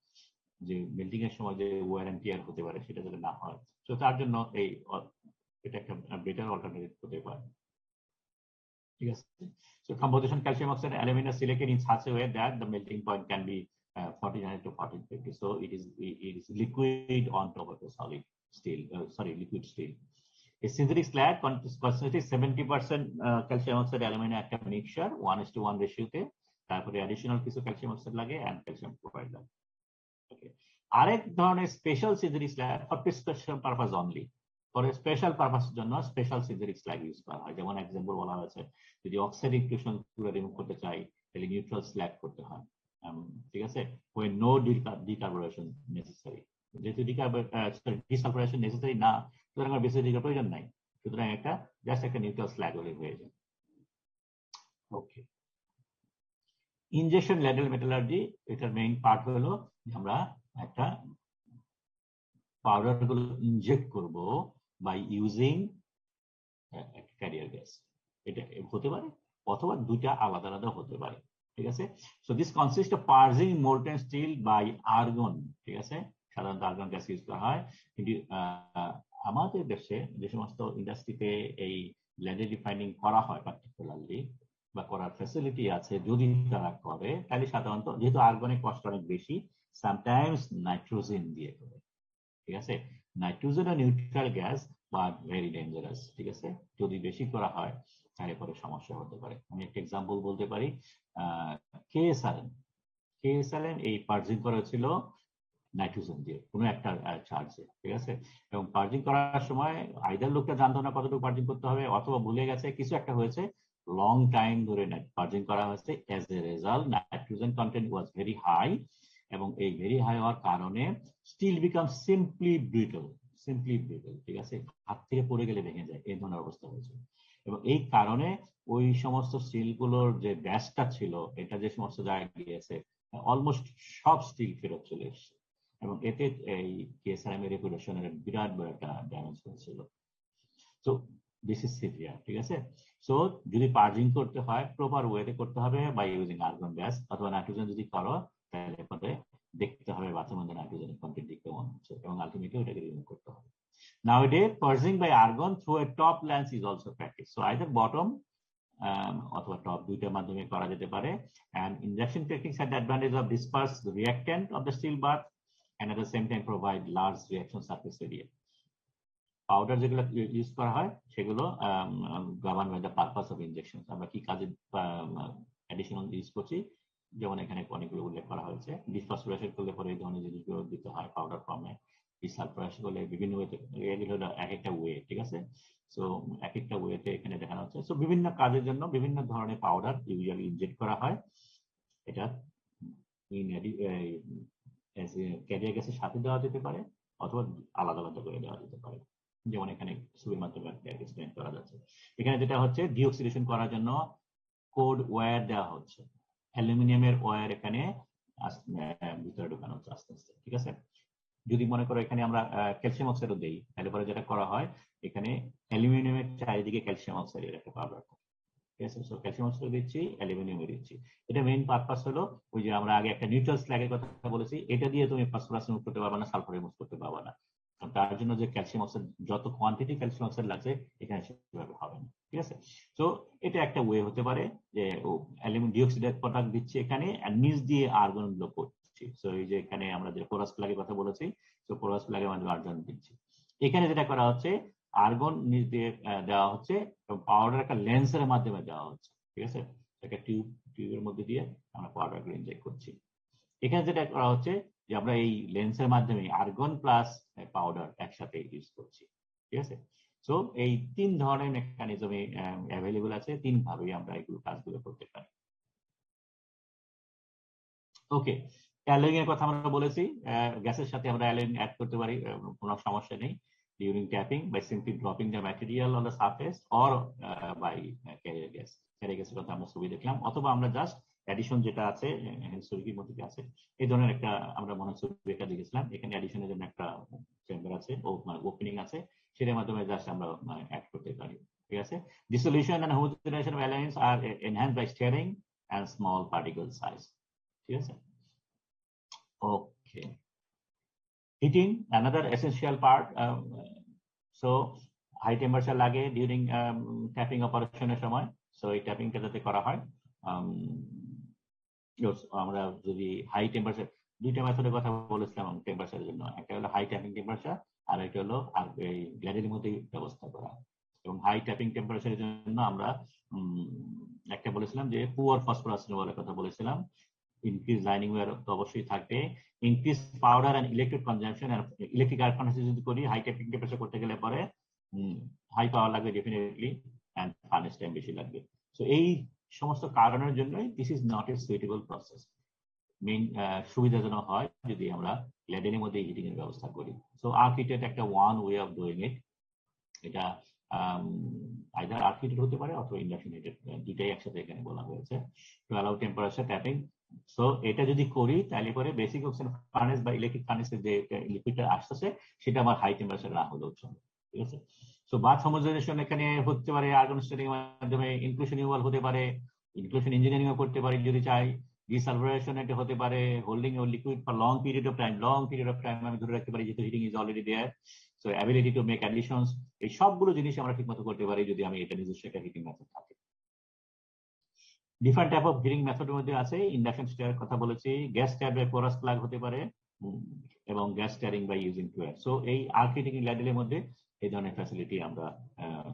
যে মেল্টিং এর সময় যে ওয়ার এন্ড টিয়ার হতে পারে সেটা যাতে না হয়, তো তার জন্য এটা একটা বেটার অল্টারনেটিভ হতে পারে। ঠিক আছে, so composition calcium oxide and aluminum silicate in such a way that the melting point can be 1400 to 1450, so it is liquid on top of the solid steel, liquid steel. A synthetic slag constitutes 70% calcium oxide aluminum একটা mixture 1:1 রেশিওতে, তারপরে additional কিছু calcium oxide লাগে and calcium chloride লাগে। Okay, আরেক ধরনের special synthetic slag for special purpose only, for special পারপাসের জন্য special synthetic slug use করা হয়। যেমন এক্সাম্পল বলা হয়েছে, যদি অক্সাইড ইনক্লুশন পুরো রিমুভ করতে চাই তাহলে নিউট্রাল স্ল্যাগ করতে হয়। ঠিক আছে, when no decarburation necessary, যেহেতু ডিসালফারেশন নেসেসারি না, সুতরাং আর বেশি ডিকার প্রয়োজন নাই, সুতরাং একটা জাস্ট একটা নিউট্রাল স্ল্যাগ হলে হয়ে যায়। ওকে, ইনজেকশন ল্যাডেল মেটালার্জি, এটার মেইন পার্ট হলো আমরা একটা পাউডার গুলো ইনজেক্ট করব বাই ইউজিং ক্যারিয়ার গ্যাস। এটা হতে পারে অথবা দুইটা আলাদা আলাদা হতে পারে। ঠিক আছে, so this consist of purging molten steel by argon. ঠিক আছে, সাধারণত আর্গন গ্যাস ইউজ করা হয়, কিন্তু আমাদের দেশে যে সমস্ত ইন্ডাস্ট্রিতে এই ল্যাডেল রিফাইনিং করা হয় পার্টিকুলারলি বা করার ফ্যাসিলিটি আছে, যদি তারা করে তাহলে সাধারণত যেহেতু আর্গনের কষ্ট অনেক বেশি, সামটাইমস নাইট্রোজেন দিয়ে করে। ঠিক আছে, নাইট্রোজেন ও neutral gas but very dangerous. ঠিক আছে, যদি বেশি করা হয় তাহলে পরে সমস্যা হতে পারে। আমি একটা এক্সাম্পল বলতে পারি, কেএসআরএম এই পার্জিং করা হয়েছিল নাইট্রোজেন দিয়ে কোনো একটা চার্জে। ঠিক আছে, এবং পার্জিং করার সময় আইদার লোকটা জানতো না কতটুকু পার্জিং করতে হবে, অথবা ভুলে গেছে, কিছু একটা হয়েছে, লং টাইম ধরে পার্জিং করা হয়েছে। As a result nitrogen content was very high, এবং এই ভেরি হাই হওয়ার কারণে স্টিল বিকাম সিম্পলি ব্রিটল। ঠিক আছে, হাত থেকে পড়ে গেলে ভেঙে যায়, এই ধরনের অবস্থা হয়েছে। এবং এই কারণে ওই সমস্ত স্টিল গুলোর যে ব্যাসটা ছিল, এটা যে সমস্ত জায়গায় গিয়েছে, অলমোস্ট সব স্টিল ফেরত চলে এসছে, এবং এতে এই কেএসআরএম এর রেপুটেশনের বিরাট বড় একটা ড্যামেজ হয়েছিল। তো দিস ইজ সিভিয়ার। ঠিক আছে, সো যদি পার্জিং করতে হয় প্রপার ওয়েতে করতে হবে বাই ইউজিং আর্গন গ্যাস, অথবা নাইট্রোজেন যদি করো তাহলে পরে দেখতে হবে বাথরুমের মধ্যে নাইট্রোজেনের কন্টেন্ট কেমন হচ্ছে, এবং আলটিমেটলি ওটাকে রিমুভ করতে হবে। Nowadays, purging by argon through a top lens is also practiced. So either bottom অথবা টপ দুইটার মাধ্যমে করা যেতে পারে। And injection techniques have the advantage of disperse the reactant of the steel bath and at the same time provide large reaction surface area. Powder যেগুলো use করা হয় সেগুলো govern by the purpose of injection. আমরা কি কাজে additional use করছি, যেমন এখানে অনেকগুলো উল্লেখ করা হয়েছে। ডিসফসফোরাইলেশন করলে পরে এই ধরনের জিনিসগুলো দিতে হয় পাউডার ফর্মে, ডিসালফারেশন করলে বিভিন্ন ওয়েতে, এগুলো এক একটা ওয়ে। ঠিক আছে, সো এক একটা ওয়েতে এখানে দেখানো হচ্ছে। সো বিভিন্ন কাজের জন্য বিভিন্ন ধরনের পাউডার ইউজুয়ালি ইনজেক্ট করা হয়। এটা ক্যারিয়ার গ্যাসের সাথে দেওয়া যেতে পারে অথবা আলাদা আলাদা করে দেওয়া যেতে পারে, যেমন এখানে ছবির মাধ্যমে এক্সপ্লেন করা যাচ্ছে। এখানে যেটা হচ্ছে ডিঅক্সিডেশন করার জন্য কোড ওয়্যার দেওয়া হচ্ছে, অ্যালুমিনিয়ামের ওয়্যার এখানে ভিতরে ঢোকানো হচ্ছে আস্তে আস্তে। ঠিক আছে, যদি মনে করো এখানে আমরা ক্যালসিয়াম অক্সাইডও দেই, তাহলে পরে যেটা করা হয় এখানে অ্যালুমিনিয়ামের চারিদিকে ক্যালসিয়াম অক্সাইডের একটা পাউডার। ঠিক আছে, সো ক্যালসিয়াম অক্সাইড দিচ্ছি, অ্যালুমিনিয়াম দিচ্ছি। এটা মেইন পারপাস হলো ওই যে আমরা আগে একটা নিউট্রাল স্ল্যাগের কথা বলেছি, এটা দিয়ে তুমি ফসফরাস রিমুভ করতে পারবে না, সালফার রিমুভ করতে পারবে না, কারণ তার জন্য যে ক্যালসিয়াম অক্সাইড যত কোয়ান্টিটি ক্যালসিয়াম অক্সাইড লাগছে এখানে সেভাবে হবে না। ঠিক আছে, তো এটা একটা ওয়ে হতে পারে যে অ্যালুমিনিয়াম ডিঅক্সাইডের প্রোডাক্ট দিচ্ছি এখানে, আর নিচ দিয়ে আর্গন গুলো করছি। সো এই যে এখানে আমরা যে পোরাস প্লাগের কথা বলেছি, তো পোরাস প্লাগের মাধ্যমে আর্গন দিচ্ছি। এখানে যেটা করা হচ্ছে আর্গন নিচ দিয়ে দেওয়া হচ্ছে এবং পাউডার একটা লেন্সের মাধ্যমে দেওয়া হচ্ছে। ঠিক আছে, একটা টিউবের মধ্যে দিয়ে আমরা পাউডার গুলো ইনজেক্ট করছি। এখানে যেটা করা হচ্ছে যে আমরা এই লেন্সের মাধ্যমে আর্গন প্লাস পাউডার একসাথে ইউজ করছি। ঠিক আছে, সো এই তিন ধরনের মেকানিজম অ্যাভেলেবল আছে, তিন ভাবেই আমরা এগুলো কাজগুলো করতে পারি। ওকে, অ্যালোয়িং এর কথা আমরা বলেছি, গ্যাসের সাথে আমরা অ্যালোয়িং অ্যাড করতে পারি, কোনো সমস্যা নেই। During tapping by simply dropping the material on the surface or by carrier gas। Career গ্যাসের কথা আমরা ছবি দেখলাম, অথবা আমরা জাস্ট অ্যাডিশন যেটা আছে হিস্টোরিকের মধ্যে আছে, এই ধরনের একটা আমরা মনে হচ্ছে একটা দেখেছিলাম, এখানে অ্যাডিশনের জন্য একটা চেম্বার আছে, ওপেনিং আছে, সেটার মাধ্যমে জাস্ট আমরা অ্যাড করতে পারি। ঠিক আছে, dissolution and homogenization of elements are enhanced by stirring and small particle size. ঠিক আছে, okay. Heating, another essential part. So high temperature লাগে during tapping operation এর সময়, so এই ট্যাপিংটা যাতে করা হয়, আমরা যদি হাই টেম্পারেচার, দুইটা মেথডের কথা বলেছিলাম টেম্পারেচারের জন্য, একটা হলো হাই ট্যাপিং টেম্পারেচার আর একটা হলো এই গ্যালারির মধ্যে ব্যবস্থা করা। এবং হাই ট্যাপিং টেম্পারেচারের জন্য আমরা একটা বলেছিলাম যে পুয়ার ফসফরাস রিমুভালের কথা বলেছিলাম, ইনক্রিজ লাইনিং ওয়্যার তো অবশ্যই থাকবে, increase powder and electric consumption, electric arc consumption যদি করি হাই ট্যাপিং টেম্পারেচার করতে গেলে পরে হাই পাওয়ার লাগবে ডেফিনেটলি, অ্যান্ড ফার্নেস টাইম বেশি লাগবে। সো এই সমস্ত কারণের জন্যই this is not a suitable process. Main সুবিধাজনক হয় যদি আমরা ল্যাডেনের মধ্যে হিটিং এর ব্যবস্থা করি। সো আর্ক হিটেড একটা one way of doing it, এটা আইদার আর্ক হিটেড হতে পারে অথবা ইন্ডাকশন হিটেড, দুটাই একসাথে এখানে বলা হয়েছে, to allow temperature tapping. So এটা যদি করি তাহলে পরে বেসিক অক্সিজেন ফার্নেস বা ইলেকট্রিক ফার্নেসের যে লিকুইডটা আসতেছে সেটা আমার হাই টেম্পারেচার না হলেও চলে। ঠিক আছে, সো বাথ হোমোজেনাইজেশন এখানে হতে পারে আর্গন স্টারিং এর মাধ্যমে, ইনক্লুশন রিমুভাল হতে পারে, ইনক্লুশন ইঞ্জিনিয়ারিং করতে পারি যদি চাই, ডিসালভারেশন এটা হতে পারে, holding your liquid for long period of time আমি ধরে রাখতে পারি যেহেতু heating is already there. So ability to make additions, এই সবগুলো জিনিস আমরা ঠিকমতো করতে পারি যদি আমি এটা নিজস্ব একটা হিটিং মেথড থাকে। ডিফারেন্ট টাইপ অফ হিটিং মেথডের মধ্যে আছে, ইন্ডাকশন স্টার কথা বলেছি, gas stir by porous plug হতে পারে, এবং gas stirring by using tuyere. So এই আর্ক হিটিং ল্যাডেলের মধ্যে এই ধরনের ফ্যাসিলিটি আমরা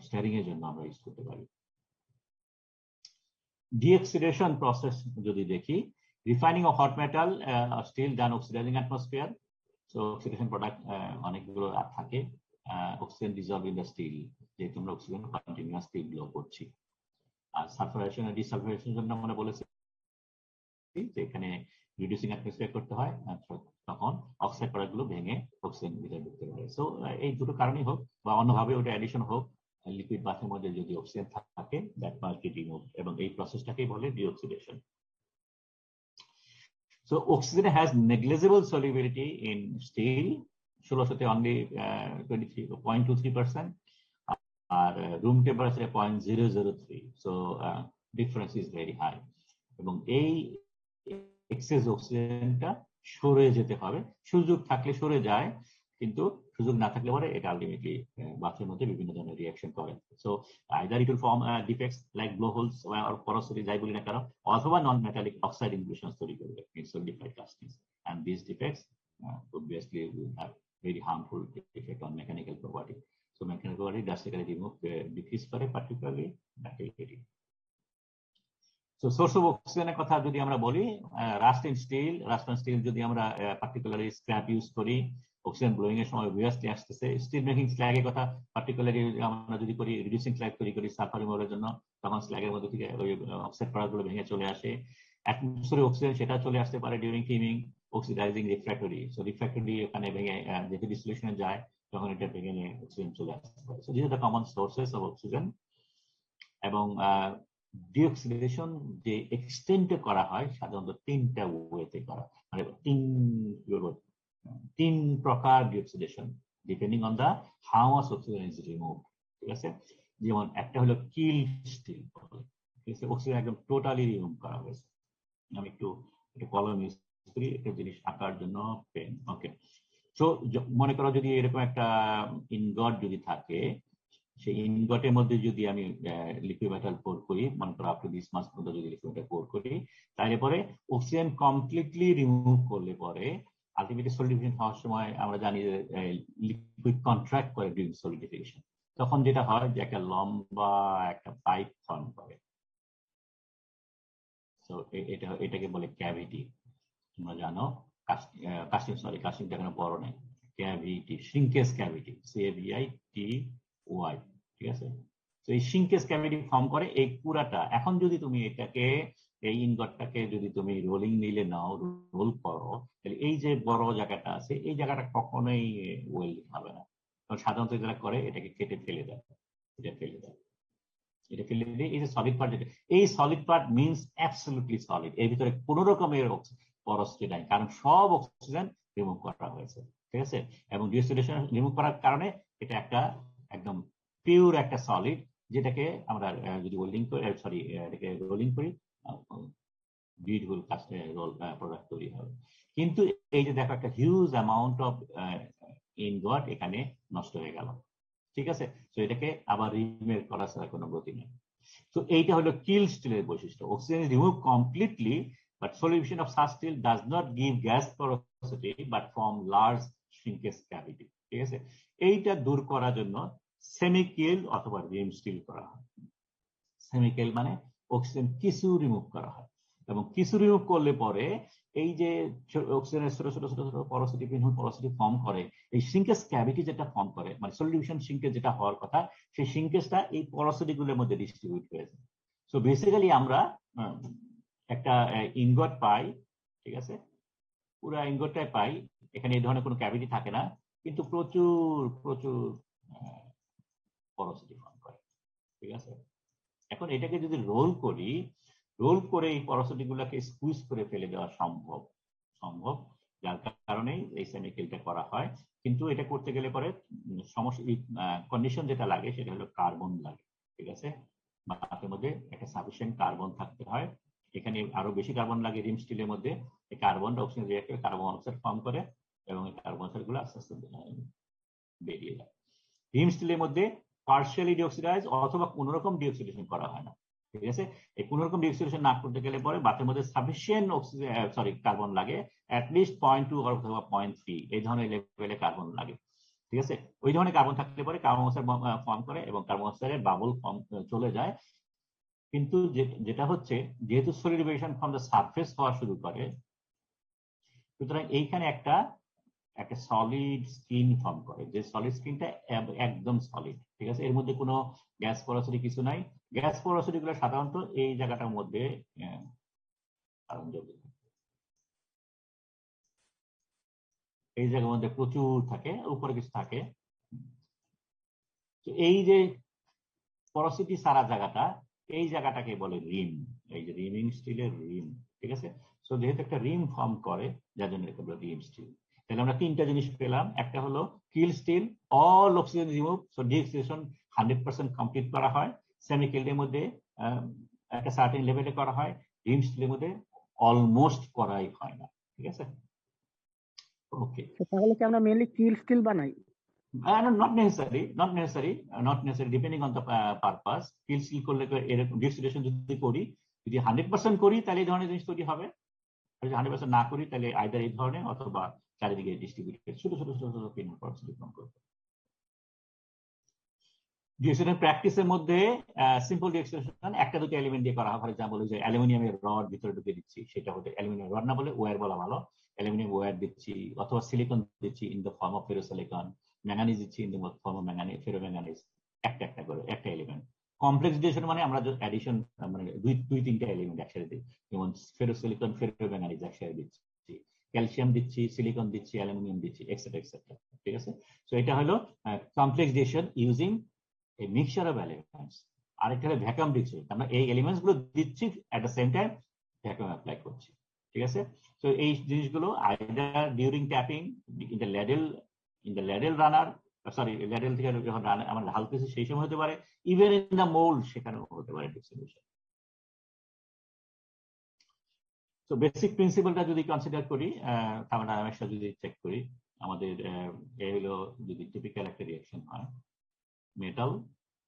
স্টারিং এর জন্য আমরা ইউজ করতে পারি। ডিঅক্সিডেশন প্রসেস যদি দেখি, refining of hot metal steel done oxidizing atmosphere. So oxidation product অনেকগুলো থাকে, oxygen dissolve in the steel, যেহেতু আমরা অক্সিজেন কন্টিনিউয়াসলি ব্লো করছি। আর সালফারেশন আর ডিসালফারেশনের জন্য আমরা বলেছি যে এখানে রিডিউসিং অ্যাটমসফিয়ার করতে হয়, তখন অক্সাইড প্রোডাক্ট গুলো ভেঙে অক্সিজেন ভিতরে ঢুকতে পারে। সো এই দুটো কারণেই হোক বা অন্যভাবে ওটা অ্যাডিশন হোক, লিকুইড বাথের মধ্যে যদি অক্সিজেন থাকে দ্যাট মাস্ট বি রিমুভড, এবং এই প্রসেসটাকেই বলে ডিঅক্সিডেশন। So oxygen has negligible solubility in steel, 1600 only 0.23%, R room temperature 0.003, so difference is very high, এবং এই এক্সেস অক্সিজেনটা সরে যেতে হবে, সুযোগ থাকলে সরে যায়, কিন্তু সুযোগ না থাকলে পরে এটা আলটিমেটলি বাথের মধ্যে বিভিন্ন ধরনের রিঅ্যাকশন করে। So either it will form defects like blowholes or porosity, যাই বলি না কেন, অথবা নন মেটালিক অক্সাইড ইনক্লুশনস তৈরি করবে in solidified castings, and this defects obviously will have very harmful effect on mechanical property. So mechanical property drastically decrease করে, particularly ductility. So source of oxygen এর কথা যদি আমরা বলি, রাস্ট ইন স্টিল যদি আমরা পার্টিকুলারলি স্ক্র্যাপ ইউজ করি, oxygen blowing এর সময় অবভিয়াসলি আসতেছে। স্টিল মেকিং স্ল্যাগের কথা পার্টিকুলারলি আমরা যদি করি, রিডিউসিং স্ল্যাগ তৈরি করি সালফার রিমুভালের জন্য, তখন স্ল্যাগের মধ্যে থেকে ওই অক্সাইড প্রোডাক্টগুলো ভেঙে চলে আসে। অ্যাটমসফিয়ারে অক্সিজেন সেটা চলে আসতে পারে during cleaning, oxidising refractory. So refractory ওখানে ভেঙে যেহেতু ডিসলিউশনে যায় তখন এটা ভেঙে নিয়ে অক্সিজেন চলে আসতে পারে। So this are the common sources of oxygen. এবং ডিঅক্সিডেশন যে এক্সটেন্টে করা হয় সাধারণত তিনটা ওয়েতে করা, মানে তিন প্রকার deoxidation depending on the how much oxygen is removed. ঠিক আছে, যেমন একটা হলো কিল স্টিল, ঠিক আছে, অক্সিজেন একদম টোটালি রিমুভ করা হয়েছে। আমি একটু কলম ইউজ করি একটা জিনিস আঁকার জন্য, পেন। ওকে, সো মনে করো যদি এরকম একটা ইনগট যদি থাকে, সেই ইনগটের মধ্যে যদি আমি লিকুইড মেটাল পোর করি, মনে করো আপ টু দিস মাস পর্যন্ত যদি লিকুইড মেটাল পোর করি, তাহলে পরে অক্সিজেন কমপ্লিটলি রিমুভ করলে পরে আলটিমেটলি সলিডিফিকেশন হওয়ার সময় আমরা জানি যে লিকুইড কন্ট্রাক্ট করে ডিউরিং সলিডিফিকেশন, তখন যেটা হয় যে একটা লম্বা একটা পাইপ ফর্ম করে। তো এটাকে বলে ক্যাভিটি। তোমরা জানো কাস্টিংটা কেন বড় নেই, ক্যাভিটি, শ্রিঙ্কেজ ক্যাভিটি, CAVITY, ঠিক আছে। তো এই শ্রিঙ্কেজ ক্যাভিটি ফর্ম করে এই পুরাটা। এখন যদি তুমি এটাকে, এই ইনগটটাকে যদি তুমি রোলিং নিলে নাও, রোল করো, তাহলে এই যে বড় জায়গাটা আছে এই জায়গাটা কখনোই ওয়েল্ডিং হবে না। সাধারণত যারা করে এটাকে কেটে ফেলে দেয়, এটা ফেলে দেয়। এটা ফেলে দিয়ে এই যে সলিড পার্ট, এই solid part means absolutely solid, এর ভিতরে কোন রকমের পরস্টি নাই, কারণ সব অক্সিজেন রিমুভ করা হয়েছে, ঠিক আছে। এবং ডিঅক্সিডেশন রিমুভ করার কারণে এটা একটা একদম পিওর একটা সলিড, যেটাকে আমরা যদি ওয়েল্ডিং করি, সরি এটাকে রোলিং করি, বিউটিফুল রোল প্রোডাক্ট তৈরি হবে। কিন্তু এই যে দেখো একটা হিউজ অ্যামাউন্ট অফ ইনগট এখানে নষ্ট হয়ে গেল, ঠিক আছে। তো এটাকে আবার রিমেক করা ছাড়া কোনো গতি নেই। তো এইটা হলো কিল স্টিলের বৈশিষ্ট্য, oxygen is remove completely but solution of such steel does not give gas porosity but form large shrinkage cavity, ঠিক আছে। এইটা দূর করার জন্য সেমিকেল অথবা রিম স্টিল করা হয়। সেমিকেল মানে অক্সিজেন কিছু রিমুভ করা হয়, এবং কিছু রিমুভ করলে পরে এই যে অক্সিজেনের ছোট ছোট ছোট ছোট পরোসিটি, পিনহোল পরোসিটি ফর্ম করে, এই সিঙ্কেজ ক্যাভিটি যেটা ফর্ম করে, মানে সলিউশন সিঙ্কেজ যেটা হওয়ার কথা, সেই সিঙ্কেজটা এই পরোসিটি গুলোর মধ্যে ডিস্ট্রিবিউট হয়েছে। সো বেসিক্যালি আমরা একটা ইনগট পাই, ঠিক আছে, পুরো ইনগটটাই পাই, এখানে এই ধরনের কোনো ক্যাভিটি থাকে না, কিন্তু প্রচুর প্রচুর পরোসিটি ফর্ম করে, ঠিক আছে। এখন এটাকে যদি রোল করি, রোল করে এই পরোসিটি গুলোকে স্কুইজ করে ফেলে দেওয়া সম্ভব, যার কারণেই এই সেমিকেলটা করা হয়। কিন্তু এটা করতে গেলে পরে সমস্যা, কন্ডিশন যেটা লাগে সেটা হলো কার্বন লাগে, ঠিক আছে। বাতাসের মধ্যে একটা সাফিসিয়েন্ট কার্বন থাকতে হয়, এখানে আরো বেশি কার্বন লাগে রিম স্টিলের মধ্যে। এই কার্বন অক্সিজেন রিঅ্যাক্ট করে কার্বন মনোক্সাইড ফর্ম করে, এবং এই কার্বন মনোক্সাইড গুলো আস্তে আস্তে বেরিয়ে যায়। রিম স্টিলের মধ্যে পার্শিয়ালি ডিঅক্সিডাইজ অথবা কোন রকম ডিঅক্সিডেশন করা হয় না, ঠিক আছে। এই কোন রকম ডিঅক্সিডেশন না করতে গেলে পরে বাতের মধ্যে সাফিসিয়েন্ট অক্সিজেন কার্বন লাগে, অ্যাটলিস্ট 0.2 অথবা 0.3 এই ধরনের লেভেলে কার্বন লাগে, ঠিক আছে। ওই ধরনের কার্বন থাকলে পরে কার্বন মনোক্সাইড ফর্ম করে এবং কার্বন মনোক্সাইডের বাবল ফর্ম চলে যায়। কিন্তু যেটা হচ্ছে, যেহেতু সলিডিফিকেশন ফ্রম দ্য সারফেস হওয়া শুরু করে, সুতরাং এইখানে একটা সলিড স্ক্রিন ফর্ম করে, যে সলিড স্ক্রিনটা একদম সলিড, ঠিক আছে। এর মধ্যে কোনো গ্যাস পোরোসিটি কিছু নাই। গ্যাস পোরোসিটি গুলো সাধারণত এই জায়গাটার মধ্যে এই জায়গার মধ্যে প্রচুর থাকে, উপরে কিছু থাকে। তো এই যে পোরোসিটি সারা জায়গাটা, এই জায়গাটাকে বলে রিম, এই যে রিমিং স্টিলের রিম, ঠিক আছে। সো যেহেতু একটা রিম ফর্ম করে, যার জন্য এটা বলে রিম স্টিল। তাহলে আমরা তিনটা জিনিস পেলাম, একটা হলো kill steel, all oxygen remove, so deoxidation 100% complete করা হয়। সেমিকেলের মধ্যে একটা সার্টেন লেভেলে করা হয়, রিম স্টিলের মধ্যে অলমোস্ট করাই হয় না, ঠিক আছে। ওকে, তাহলে কি আমরা মেইনলি কিল স্টিল বানাই? not necessary, depending on the purpose. Kill steel করলে এরকম ডিঅক্সিডেশন যদি করি, যদি 100% করি তাহলে এই ধরনের জিনিস তৈরি হবে, আর যদি 100% না করি তাহলে আইদার এই ধরনের অথবা চারিদিকে ডিস্ট্রিবিউটেড ছোট ছোট ছোট ছোট পিন ফর্ম করবে। ডিঅক্সিডেশন প্র্যাকটিসের মধ্যে সিম্পল ডিঅক্সিডেশন একটা দুটো এলিমেন্ট দিয়ে করা হয়। ফর এক্সাম্পল, যে অ্যালুমিনিয়ামের রড ভিতরে ঢুকে দিচ্ছি, সেটা হতে অ্যালুমিনিয়াম রড না বলে ওয়্যার বলা ভালো, অ্যালুমিনিয়াম ওয়্যার দিচ্ছি, অথবা সিলিকন দিচ্ছি in the form of ferrosilicon, manganese দিচ্ছি in the form of manganese, ferromanganese, একটা করে একটা এলিমেন্ট। কমপ্লেক্স ডিঅক্সিডেশন মানে আমরা অ্যাডিশন, মানে দুই তিনটা এলিমেন্ট একসাথে দিই, যেমন ফেরোসিলিকন, ফেরোম্যাঙ্গানিজ একসাথে দিচ্ছি, ক্যালসিয়াম দিচ্ছি, সিলিকন দিচ্ছি, অ্যালুমিনিয়াম দিচ্ছি, এক্সেট্রা এক্সেট্রা, ঠিক আছে। তো এটা হলো complex deoxidation using a mixture of elements। আরেকটা হলো ভ্যাকুয়াম দিচ্ছি, আমরা এই এলিমেন্টস গুলো দিচ্ছি, at the same time vacuum apply করছি, ঠিক আছে। তো এই জিনিসগুলো either during tapping in the ladle runner, sorry ladle থেকে যখন আমরা ঢালতেছি সেই সময় হতে পারে, ইভেন ইন দ্য মোল্ড সেখানেও হতে পারে ডিস্ট্রিবিউশন। তো বেসিক প্রিন্সিপালটা যদি কনসিডার করি, থার্মোডাইনামিক্সটা যদি চেক করি, আমাদের এই হলো যদি টিপিক্যাল একটা রিঅ্যাকশন হয়, মেটাল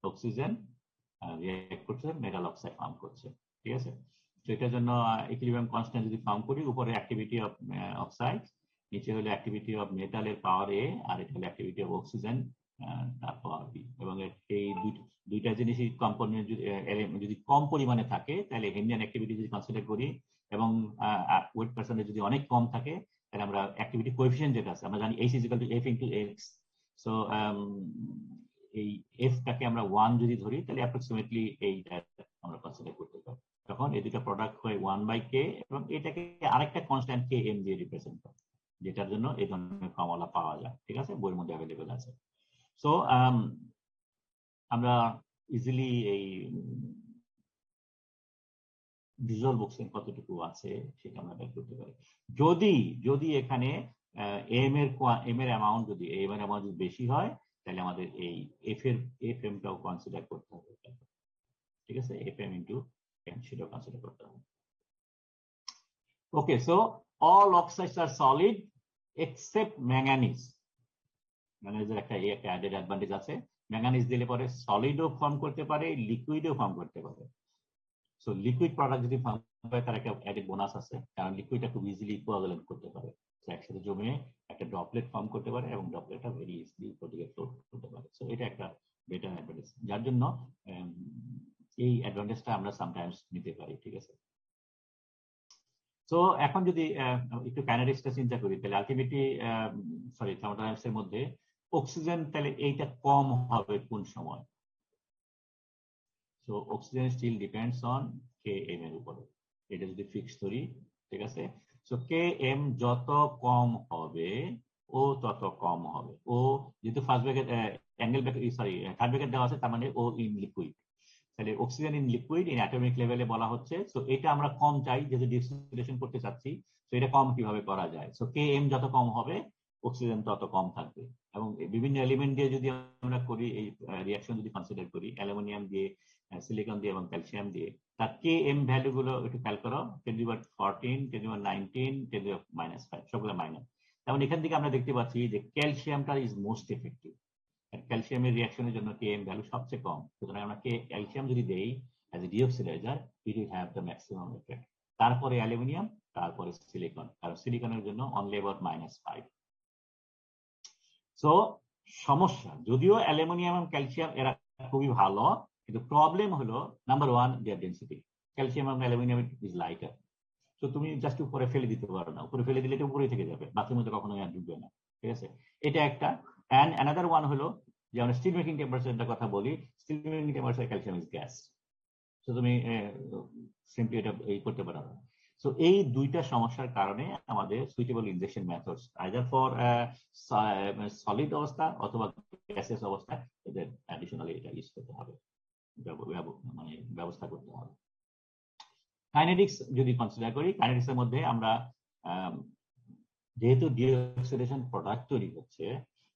অক্সিজেন রিঅ্যাক্ট করছে, মেটাল অক্সাইড ফর্ম করছে, ঠিক আছে। তো এটার জন্য ইকুইলিব্রিয়াম কনস্ট্যান্ট যদি ফর্ম করি, উপরে অ্যাক্টিভিটি অফ অক্সাইড, নিচে হলো অ্যাক্টিভিটি অফ মেটালের পাওয়ার এ, আর এটা হলো অ্যাক্টিভিটি অফ অক্সিজেন তার পাওয়ার বি। এবং এই দুইটা জিনিসই কম্পোনেন্ট যদি কম পরিমাণে থাকে তাহলে হেনরিয়ান অ্যাক্টিভিটি যদি কনসিডার করি, এবং ওয়েট পার্সেন্টেজ যদি অনেক কম থাকে, তাহলে আমরা অ্যাক্টিভিটি কোএফিসিয়েন্ট যেটা আছে, আমরা জানি H = F × X। সো এই এফটাকে আমরা 1 যদি ধরি, তাহলে অ্যাপ্রক্সিমেটলি এইটা আমরা কনসিডার করতে পারি। তখন এই দুটো প্রোডাক্ট হয় 1/k, এবং এটাকে আরেকটা কনস্ট্যান্ট km দিয়ে রিপ্রেজেন্ট করে, যেটার জন্য এই ধরনের ফর্মুলা পাওয়া যায়, ঠিক আছে, বইয়ের মধ্যে অ্যাভেলেবেল আছে। সো আমরা ইজিলি এই ডিজলভ অক্সিজেন কতটুকু আছে সেটা আমরা বের করতে পারি। যদি এখানে এম এর অ্যামাউন্ট যদি বেশি হয়, তাহলে আমাদের এই এফ এমটাও কনসিডার করতে হবে। ঠিক আছে, এফ এম ইন্টু এম সেটাও কনসিডার করতে হবে। ওকে, সো অল অক্সাইডস আর সলিড এক্সেপ্ট ম্যাঙ্গানিজ। ম্যাঙ্গানিজের একটা অ্যাডেড অ্যাডভান্টেজ আছে, ম্যাঙ্গানিজ দিলে পরে সলিডও ফর্ম করতে পারে, লিকুইডও ফর্ম করতে পারে। সো লিকুইড প্রোডাক্ট যদি ফর্ম করে তার একটা অ্যাডেড বোনাস আছে, কারণ লিকুইডটা খুব ইজিলি কোয়াগুলেন্ট করতে পারে, একসাথে জমে একটা ড্রপলেট ফর্ম করতে পারে এবং ড্রপলেটটা ভেরি ইজিলি ওদিকে ফ্লোট করতে পারে। সো এটা একটা বেটার অ্যাডভান্টেজ, যার জন্য এই অ্যাডভান্টেজটা আমরা সামটাইমস নিতে পারি। ঠিক আছে, তো এখন যদি একটু কাইনেটিক্সটা চিন্তা করি, তাহলে আলটিমেটলি থার্মোডাইনামিক্স এর মধ্যে অক্সিজেন তাহলে এইটা কম হবে কোন সময়? So oxygen steel depends on K M এর উপরে, এটা যদি ফিক্স ধরি। ঠিক আছে, সো কে এম যত কম হবে ও তত কম হবে। ও যেহেতু ফার্স্ট ব্র্যাকেট থার্ড ব্র্যাকেট দেওয়া আছে, তার মানে ও ইন লিকুইড, তাহলে oxygen in liquid in atomic লেভেলে বলা হচ্ছে। সো এটা আমরা কম চাই, যেহেতু ডিসোসিয়েশন করতে চাচ্ছি। সো এটা কম কিভাবে করা যায়? সো কে এম যত কম হবে অক্সিজেন তত কম থাকবে। এবং বিভিন্ন এলিমেন্ট দিয়ে যদি আমরা করি এই রিয়াকশন, যদি কনসিডার করি অ্যালুমিনিয়াম দিয়ে, সিলিকন দিয়ে এবং ক্যালসিয়াম দিয়ে, তার কে এম ভ্যালু গুলো একটু খেয়াল করো। 10^14, 10^19, 10^-5, সবগুলো মাইনাস। যেমন এখান থেকে আমরা দেখতে পাচ্ছি যে ক্যালসিয়ামটা ইজ মোস্ট এফেক্টিভ। ক্যালসিয়ামের রিঅ্যাকশনের জন্য কেএম ভ্যালু সবচেয়ে কম, সুতরাং আমরা ক্যালসিয়াম যদি দেই as a deoxidiser, it will have the maximum effect. তারপরে অ্যালুমিনিয়াম, তারপরে সিলিকন, কারণ সিলিকনের জন্য অনলি অ্যাবাউট -5। সো সমস্যা, যদিও অ্যালুমিনিয়াম এবং ক্যালসিয়াম এরা খুবই ভালো, কিন্তু প্রবলেম হলো নাম্বার 1 দেয়ার ডেন্সিটি। ক্যালসিয়াম এবং অ্যালুমিনিয়াম ইজ লাইটার। তো তুমি জাস্ট উপরে ফেলে দিতে পারো না, উপরে ফেলে দিলে এটা উপরেই থেকে যাবে, বাথরুমে তো কখনোই আর ঢুকবে না। ঠিক আছে, এটা একটা। অ্যান্ড অ্যানাদার ওয়ান হলো যে আমরা স্টিল মেকিং টেম্পারেচারটা কথা বলি, steel making temperature calcium is gas. তো তুমি সিম্পলি এটা এই করতে পারো না। সো এই দুইটা সমস্যার কারণে আমাদের suitable injection methods either for solid অবস্থা অথবা গ্যাসেস অবস্থা, এদের অ্যাডিশনালি এটা ইউজ করতে হবে, মানে ব্যবস্থা করতে হবে। কাইনেটিক্স যদি কনসিডার করি, কাইনেটিক্স এর মধ্যে আমরা যেহেতু ডিঅক্সিডেশন প্রোডাক্ট তৈরি হচ্ছে,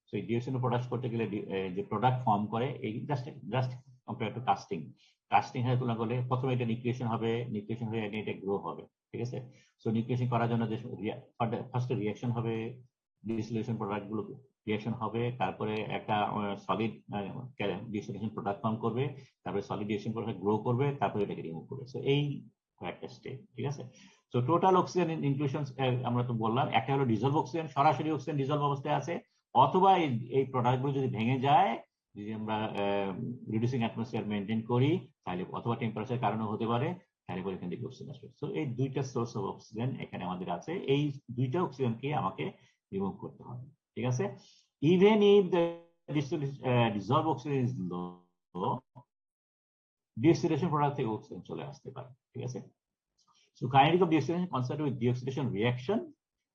সেই ডিঅক্সিডেশন প্রোডাক্ট করতে গেলে যে প্রোডাক্ট ফর্ম করে, এই জাস্ট কম্পেয়ার টু কাস্টিং এর তুলনা করলে প্রথমে এটা নিউক্লিয়েশন হবে, নিউক্লিয়েশন হয়ে এটা গ্রো হবে। ঠিক আছে, সো নিউক্লিয়েশন করার জন্য যে ফার্স্ট রিঅ্যাকশন হবে, ডিসোলিউশন প্রোডাক্ট গুলো রিঅ্যাকশন হবে, তারপরে একটা সলিড ডিসোলিউশন প্রোডাক্ট ফর্ম করবে, তারপরে সলিড ডিঅক্সিডেশন প্রোডাক্ট গ্রো করবে, তারপরে এটাকে রিমুভ করবে। সো এই একটা স্টেপ। ঠিক আছে, তো টোটাল অক্সিজেন ইনক্লুশন আমরা তো বললাম, একটা হলো ডিজলভ অক্সিজেন, সরাসরি অক্সিজেন ডিজলভ অবস্থায় আছে, অথবা এই প্রোডাক্টগুলো যদি ভেঙে যায়, যদি আমরা রিডিউসিং অ্যাটমসফিয়ার মেনটেন করি, তাহলে অথবা টেম্পারেচার কারণে হতে পারে, তাহলে পরে এখান থেকে অক্সিজেন আসবে। তো এই দুইটা সোর্স অফ অক্সিজেন এখানে আমাদের আছে, এই দুইটা অক্সিজেনকে আমাকে রিমুভ করতে হবে। ঠিক আছে, even if the dissolved oxygen is low, deoxidation product থেকে অক্সিজেন চলে আসতে পারে। ঠিক আছে, so kinetic of deoxidation concerned with deoxidation reaction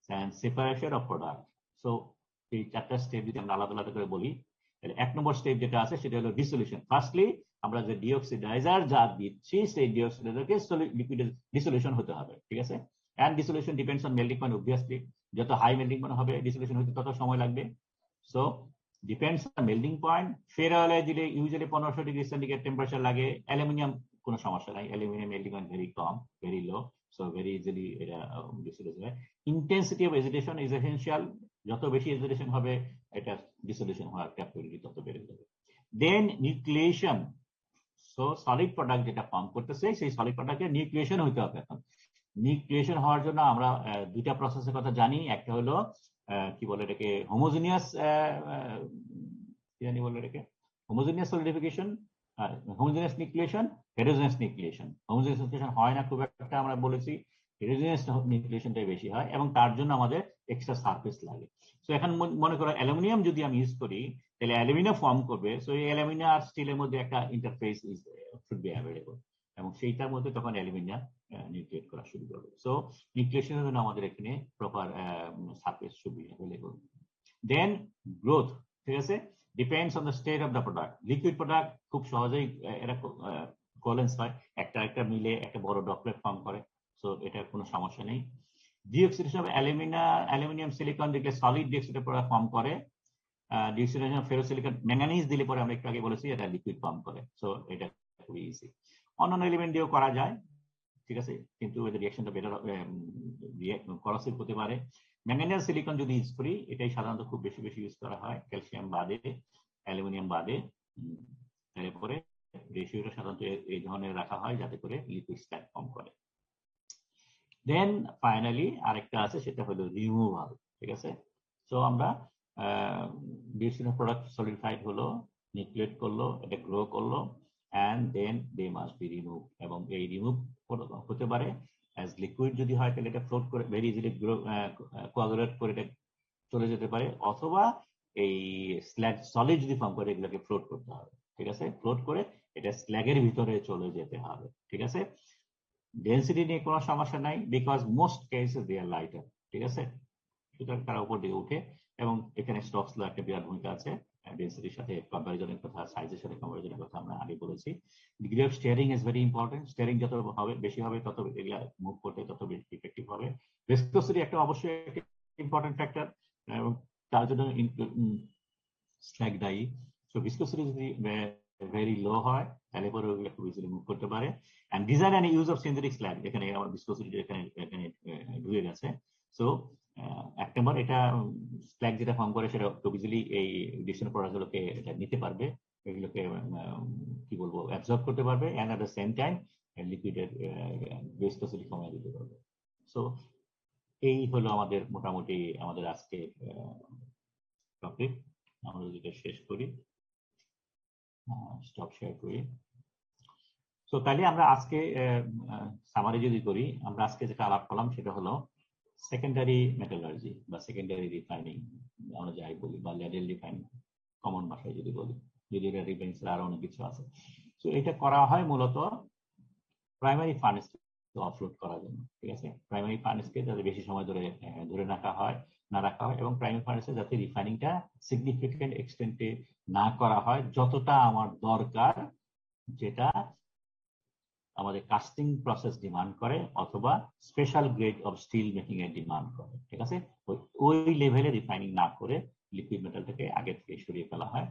and separation of product. So এই চারটা স্টেপ যদি আমরা আলাদা আলাদা করে বলি, তাহলে এক নম্বর স্টেপ যেটা আছে সেটা হলো ডিসোলিউশন। ফার্স্টলি আমরা যে ডিঅক্সিডাইজার যা দিচ্ছি, সেই ডিঅক্সিডাইজারকে লিকুইড ডিসোলিউশন হতে হবে। ঠিক আছে, and dissolution depends on melting point. Obviously যত হাই মেল্টিং পয়েন্ট হবে ডিসোলিউশন হতে তত সময় লাগবে। So depends on melting point. Ferroalloy দিলে ইউজুয়ালি 1500 ডিগ্রি সেন্টিগ্রেড টেম্পারেচার লাগে। অ্যালুমিনিয়াম কোনো সমস্যা নাই, অ্যালুমিনিয়াম মেল্টিং পয়েন্ট ভেরি কম, very low, so very easily এটা ডিসোলিউশন হয়। Intensity of agitation is essential, যত বেশি এজিটেশন হবে এটা ডিসোলিউশন হওয়ার ক্যাপাবিলিটি তত বেড়ে যাবে। দেন নিউক্লিয়েশন, সো সলিড প্রোডাক্ট যেটা ফর্ম করতেছে সেই সলিড প্রোডাক্টের নিউক্লিয়েশন হইতে হবে। এখন নিউক্লিয়েশন হওয়ার জন্য আমরা দুইটা প্রসেসের কথা জানি, একটা হলো কি বলে এটাকে হোমোজিনিয়াস, কি জানি বলে এটাকে homogeneous solidification, homogeneous nucleation, heterogeneous nucleation. Homogeneous nucleation হয় না খুব একটা, আমরা বলেছি হেটেরোজেনাস নিউক্লিয়েশনটাই বেশি হয়, এবং তার জন্য আমাদের এক্সট্রা সারফেস লাগে। সো এখন মনে করো অ্যালুমিনিয়াম যদি আমি ইউজ করি, তাহলে অ্যালুমিনিয়াম ফর্ম করবে, সো এই অ্যালুমিনিয়াম আর স্টিলের মধ্যে একটা ইন্টারফেস শুড বি অ্যাভেলেবল, এবং সেইটার মধ্যে তখন অ্যালুমিনিয়াম নিউক্লিয়েট করা শুরু করবে। সো নিউক্লিয়েশনের জন্য আমাদের এখানে proper surface should be available. Then growth, ঠিক আছে, depends on the state of the product. Liquid product খুব সহজেই এরা কোভ্যালেন্স হয়, একটা মিলে একটা বড় ড্রপলেট ফর্ম করে, সো এটা কোনো সমস্যা নেই। ডিঅক্সিডেশন অফ অ্যালুমিনিয়াম সিলিকন দেখলে সলিড ডিঅক্সিডের প্রোডাক্ট ফর্ম করে। ডিঅক্সিডেশন অফ ফেরোসিলিকন ম্যাঙ্গানিজ দিলে পরে আমরা একটু আগে বলেছি এটা লিকুইড ফর্ম করে, সো এটা খুবই ইজি। অন্যান্য এলিমেন্ট দিয়েও করা যায়, ঠিক আছে, কিন্তু এদের রিঅ্যাকশনটা বেটার করসিভ হতে পারে। ম্যাঙ্গানিজ সিলিকন যদি ইউজ করি, এটাই সাধারণত খুব বেশি ইউজ করা হয়, ক্যালসিয়াম বাদে, অ্যালুমিনিয়াম বাদে। তারপরে রেশিওটা সাধারণত এই ধরনের রাখা হয় যাতে করে লিকুইড স্ল্যাগ ফর্ম করে। দেন ফাইনালি আরেকটা আছে, সেটা হলো রিমুভাল, ঠিক আছে। সো আমরা ডিঅক্সিডেশন প্রোডাক্ট সলিডিফাইড হলো, নিউক্লিয়েট করলো, এটা গ্রো করলো, and then they must be removed, এবং এই রিমুভ হতে পারে অ্যাজ লিকুইড যদি হয় তাহলে এটা ফ্লোট করে ভেরি ইজিলি কোয়াগুলেট করে এটা চলে যেতে পারে, অথবা এই স্ল্যাগ সলিড যদি ফর্ম করে এগুলোকে ফ্লোট করতে হবে, ঠিক আছে। ফ্লোট করে এটা স্ল্যাগের ভিতরে চলে যেতে হবে, ঠিক আছে। ডেন্সিটি নিয়ে কোনো সমস্যা নাই, because most cases they are lighter, ঠিক আছে। সুতরাং তারা উপর দিকে উঠে, এবং এখানে স্টক্স ল একটা বিরাট ভূমিকা আছে ডেন্সিটির সাথে কম্পারিজনের কথা, সাইজের সাথে কম্পারিজনের কথা আমরা আগে বলেছি। Degree of steering is very important. Steering যত হবে বেশি হবে তত এগুলা মুভ করতে তত বেশি ইফেক্টিভ হবে। ভিসকোসিটি একটা অবশ্যই একটা ইম্পর্টেন্ট ফ্যাক্টর, এবং তার জন্য স্ল্যাগ দায়ী। সো ভিসকোসিটি যদি ভেরি লো হয় তাহলে পরে ওগুলো খুব ইজিলি মুভ করতে পারে। And design and use of synthetic slag, এখানে আমার ভিসকোসিটি এখানে ঢুকে গেছে। সো এক নম্বর, এটা স্ল্যাগ যেটা ফর্ম করে সেটা খুব ইজিলি এই ডিসিশন প্রোডাক্টগুলোকে এটা নিতে পারবে, এগুলোকে কি বলবো অ্যাবজর্ব করতে পারবে, and at the same time লিকুইডের ভিসকোসিটি কমিয়ে দিতে পারবে। সো এই হলো আমাদের মোটামুটি আমাদের আজকে টপিক। আমরা যেটা শেষ করি, স্টপ শেয়ার করি। তো তাহলে আমরা আজকে সামারি যদি করি, আমরা আজকে যেটা আলাপ করলাম সেটা হলো সেকেন্ডারি মেটালার্জি বা সেকেন্ডারি রিফাইনিং, আমরা যাই বলি, বা ল্যাডেল রিফাইনিং কমন ভাষায় যদি বলি, যদি এটা রিফাইনিং ছাড়া আরো অনেক কিছু আছে। তো এটা করা হয় মূলত প্রাইমারি ফার্নেস অফলোড করার জন্য, ঠিক আছে। প্রাইমারি ফার্নেসকে যাতে বেশি সময় ধরে রাখা হয় এবং প্রাইমারি ফার্নেসে যাতে রিফাইনিংটা সিগনিফিকেন্ট এক্সটেন্টে না করা হয়, যতটা আমার দরকার, যেটা আমাদের কাস্টিং প্রসেস ডিমান্ড করে অথবা special grade of steel making এর ডিমান্ড করে, ঠিক আছে। ওই লেভেলে রিফাইনিং না করে লিকুইড মেটালটাকে আগে থেকে সরিয়ে ফেলা হয়।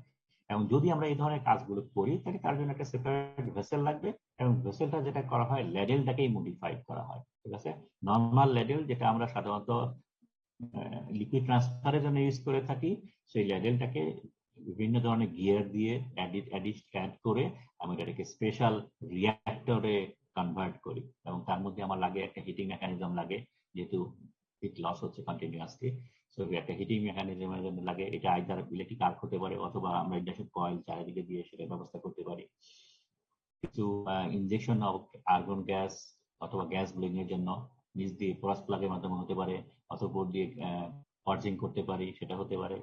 এবং যদি আমরা এই ধরনের কাজগুলো করি তাহলে তার জন্য একটা সেপারেট ভেসেল লাগবে, এবং ভেসেলটা যেটা করা হয় ল্যাডেলটাকেই মডিফাইড করা হয়, ঠিক আছে। নর্মাল ল্যাডেল যেটা আমরা সাধারণত লিকুইড ট্রান্সফারের জন্য ইউজ করে থাকি, সেই ল্যাডেলটাকে বিভিন্ন ধরনের গিয়ার দিয়ে অ্যাড করে আমি এটাকে স্পেশাল রিঅ্যাক্টরে কনভার্ট করি, এবং তার মধ্যে আমার লাগে একটা হিটিং মেকানিজম লাগে, যেহেতু হিট লস হচ্ছে কন্টিনিউয়াসলি। সো একটা হিটিং মেকানিজমের জন্য লাগে, এটা আইদার ইলেকট্রিক আর্ক হতে পারে অথবা আমরা ইন্ডাকশন কয়েল চারিদিকে দিয়ে সেটা ব্যবস্থা করতে পারি। কিছু ইনজেকশন অফ আর্গন গ্যাস অথবা গ্যাস ব্লিং এর জন্য নিচ দিয়ে পোরাস প্লাগের মাধ্যমে হতে পারে, অথবা বোর্ড দিয়ে পার্জিং করতে পারি, সেটা হতে পারে।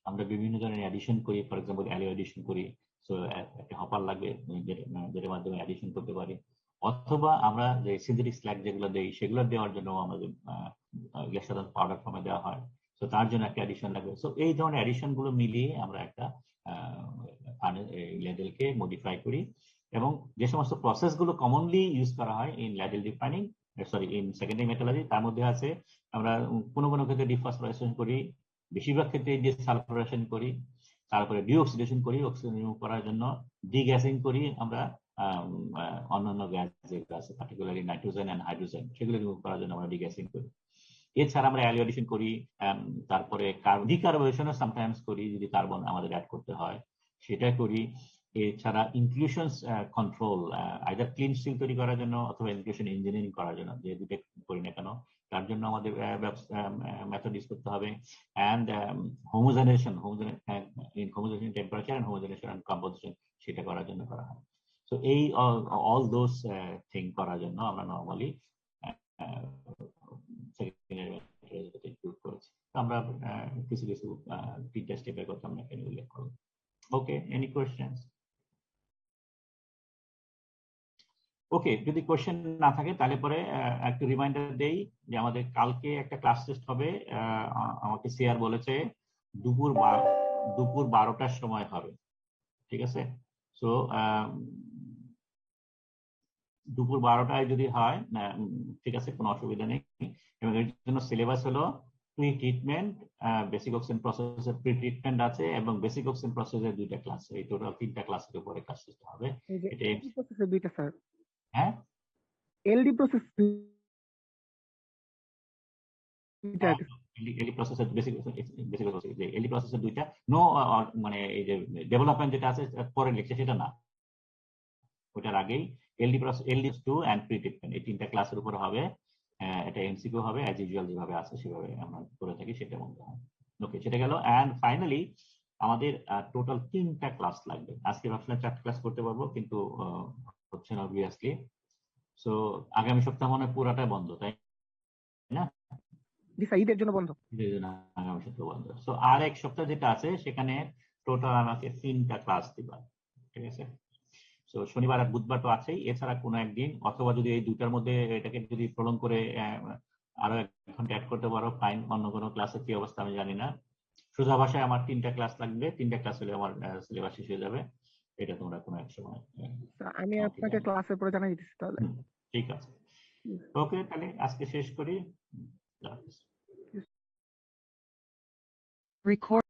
আমরা বিভিন্ন ধরনের অ্যাডিশন করি, ফর এক্সাম্পল অ্যালো অ্যাডিশন করি, সো একটা হপার লাগবে যেটার মাধ্যমে অ্যাডিশন করতে পারি, অথবা আমরা যে সিনথেটিক স্ল্যাগ যেগুলো দেই সেগুলো দেওয়ার জন্য আমাদের সাধারণ পাউডার ফর্মে দেওয়া হয়, তো তার জন্য একটা অ্যাডিশন লাগবে। সো এই ধরনের অ্যাডিশন গুলো মিলিয়ে আমরা একটা ল্যাডেলকে মডিফাই করি, এবং যে সমস্ত প্রসেস গুলো কমনলি ইউজ করা হয় in ladle refining, in secondary metallurgy, তার মধ্যে আছে আমরা কোনো ক্ষেত্রে ডিফসফোরাইজেশন করি, বেশিরভাগ ক্ষেত্রে ডিসালফারেশন করি, তারপরে ডিঅক্সিডেশন করি অক্সিজেন রিমুভ করার জন্য, ডিগ্যাসিং করি আমরা অন্যান্য গ্যাস যেগুলো আছে পার্টিকুলারলি নাইট্রোজেন এন্ড হাইড্রোজেন, সেগুলো রিমুভ করার জন্য আমরা ডিগ্যাসিং করি। এছাড়া আমরা অ্যালো অ্যাডিশন করি, তারপরে ডিকার্বনেশনও সামটাইমস করি, যদি কার্বন আমাদের অ্যাড করতে হয় সেটা করি। এছাড়া inclusion control, either clean steel তৈরি করার জন্য অথবা ইনক্লুশন ইঞ্জিনিয়ারিং করার জন্য, যে দুটো করি না কেন তার জন্য আমাদের মেথড ইউজ করতে হবে। And homogenisation temperature and homogenisation and composition, সেটা করার জন্য করা হয়। সো এই অল দোজ থিং করার জন্য আমরা নর্মালি আমরা কিছু তিনটা স্টেপের কথা আমরা এখানে উল্লেখ করব। ওকে, এনি কোয়েশ্চেন্স? ওকে, যদি কোয়েশ্চেন না থাকে তাহলে পরে একটু রিমাইন্ডার দেই যে আমাদের কালকে একটা ক্লাস টেস্ট হবে। আমাকে সিআর বলেছে দুপুর দুপুর 12টার সময় হবে, ঠিক আছে? সো দুপুর 12টায় যদি হয় ঠিক আছে, কোনো অসুবিধা নেই। এবং এর জন্য সিলেবাস হলো প্রি ট্রিটমেন্ট, বেসিক অক্সিজেন প্রসেসের প্রি ট্রিটমেন্ট আছে এবং বেসিক অক্সিজেন প্রসেসের 2টা ক্লাস, এই টোটাল 3টা ক্লাসের উপরে কাজ করতে হবে। এই যে এটা এলডি প্রসেসের দুইটা স্যার, হ্যাঁ এলডি প্রসেস দুইটা আছে। এলি প্রসেসের বেসিক যে এলি প্রসেসের 2টা নো, মানে এই যে ডেভেলপমেন্ট যেটা আছে পরে লিখছে সেটা না, ওটার আগেই LD process, LD 2 and pre treatment, এই 3টা ক্লাসের উপর হবে। এটা এমসিকিউ হবে, অ্যাজ ইউজুয়াল যেভাবে আছে সেভাবে আমরা করে থাকি, সেটা মনে হয়। ওকে, সেটা গেল। এন্ড ফাইনালি আমাদের টোটাল 3টা ক্লাস লাগবে। আজকে ভাবছিলাম 4টা ক্লাস করতে পারবো, কিন্তু হচ্ছে না অবভিয়াসলি। সো আগামী সপ্তাহ মনে হয় পুরাটা বন্ধ, তাই না? জি স্যার, ঈদের জন্য বন্ধ। আগামী সপ্তাহ বন্ধ। সো আর এক সপ্তাহ যেটা আছে সেখানে টোটাল আমাকে 3টা ক্লাস দিবা, ঠিক আছে? তো শনিবার আর বুধবার তো আছেই, এছাড়া কোনো একদিন, অথবা যদি এই দুটার মধ্যে এটাকে যদি প্রলং করে আরো 1 ঘন্টা অ্যাড করতে পারো, ফাইন। অন্য কোনো ক্লাসের কি অবস্থা আমি জানি না। সোজা ভাষায় আমার 3টা ক্লাস লাগবে, 3টা ক্লাস হলে আমার সিলেবাস শেষ হয়ে যাবে। এটা তোমরা কোনো এক সময় স্যার, আমি আমাকে আপনাকে জানাবে। ক্লাসের পরে জানাই দিচ্ছি তাহলে। ঠিক আছে, ওকে, তাহলে আজকে শেষ করি। আল্লাহ হাফেজ। Record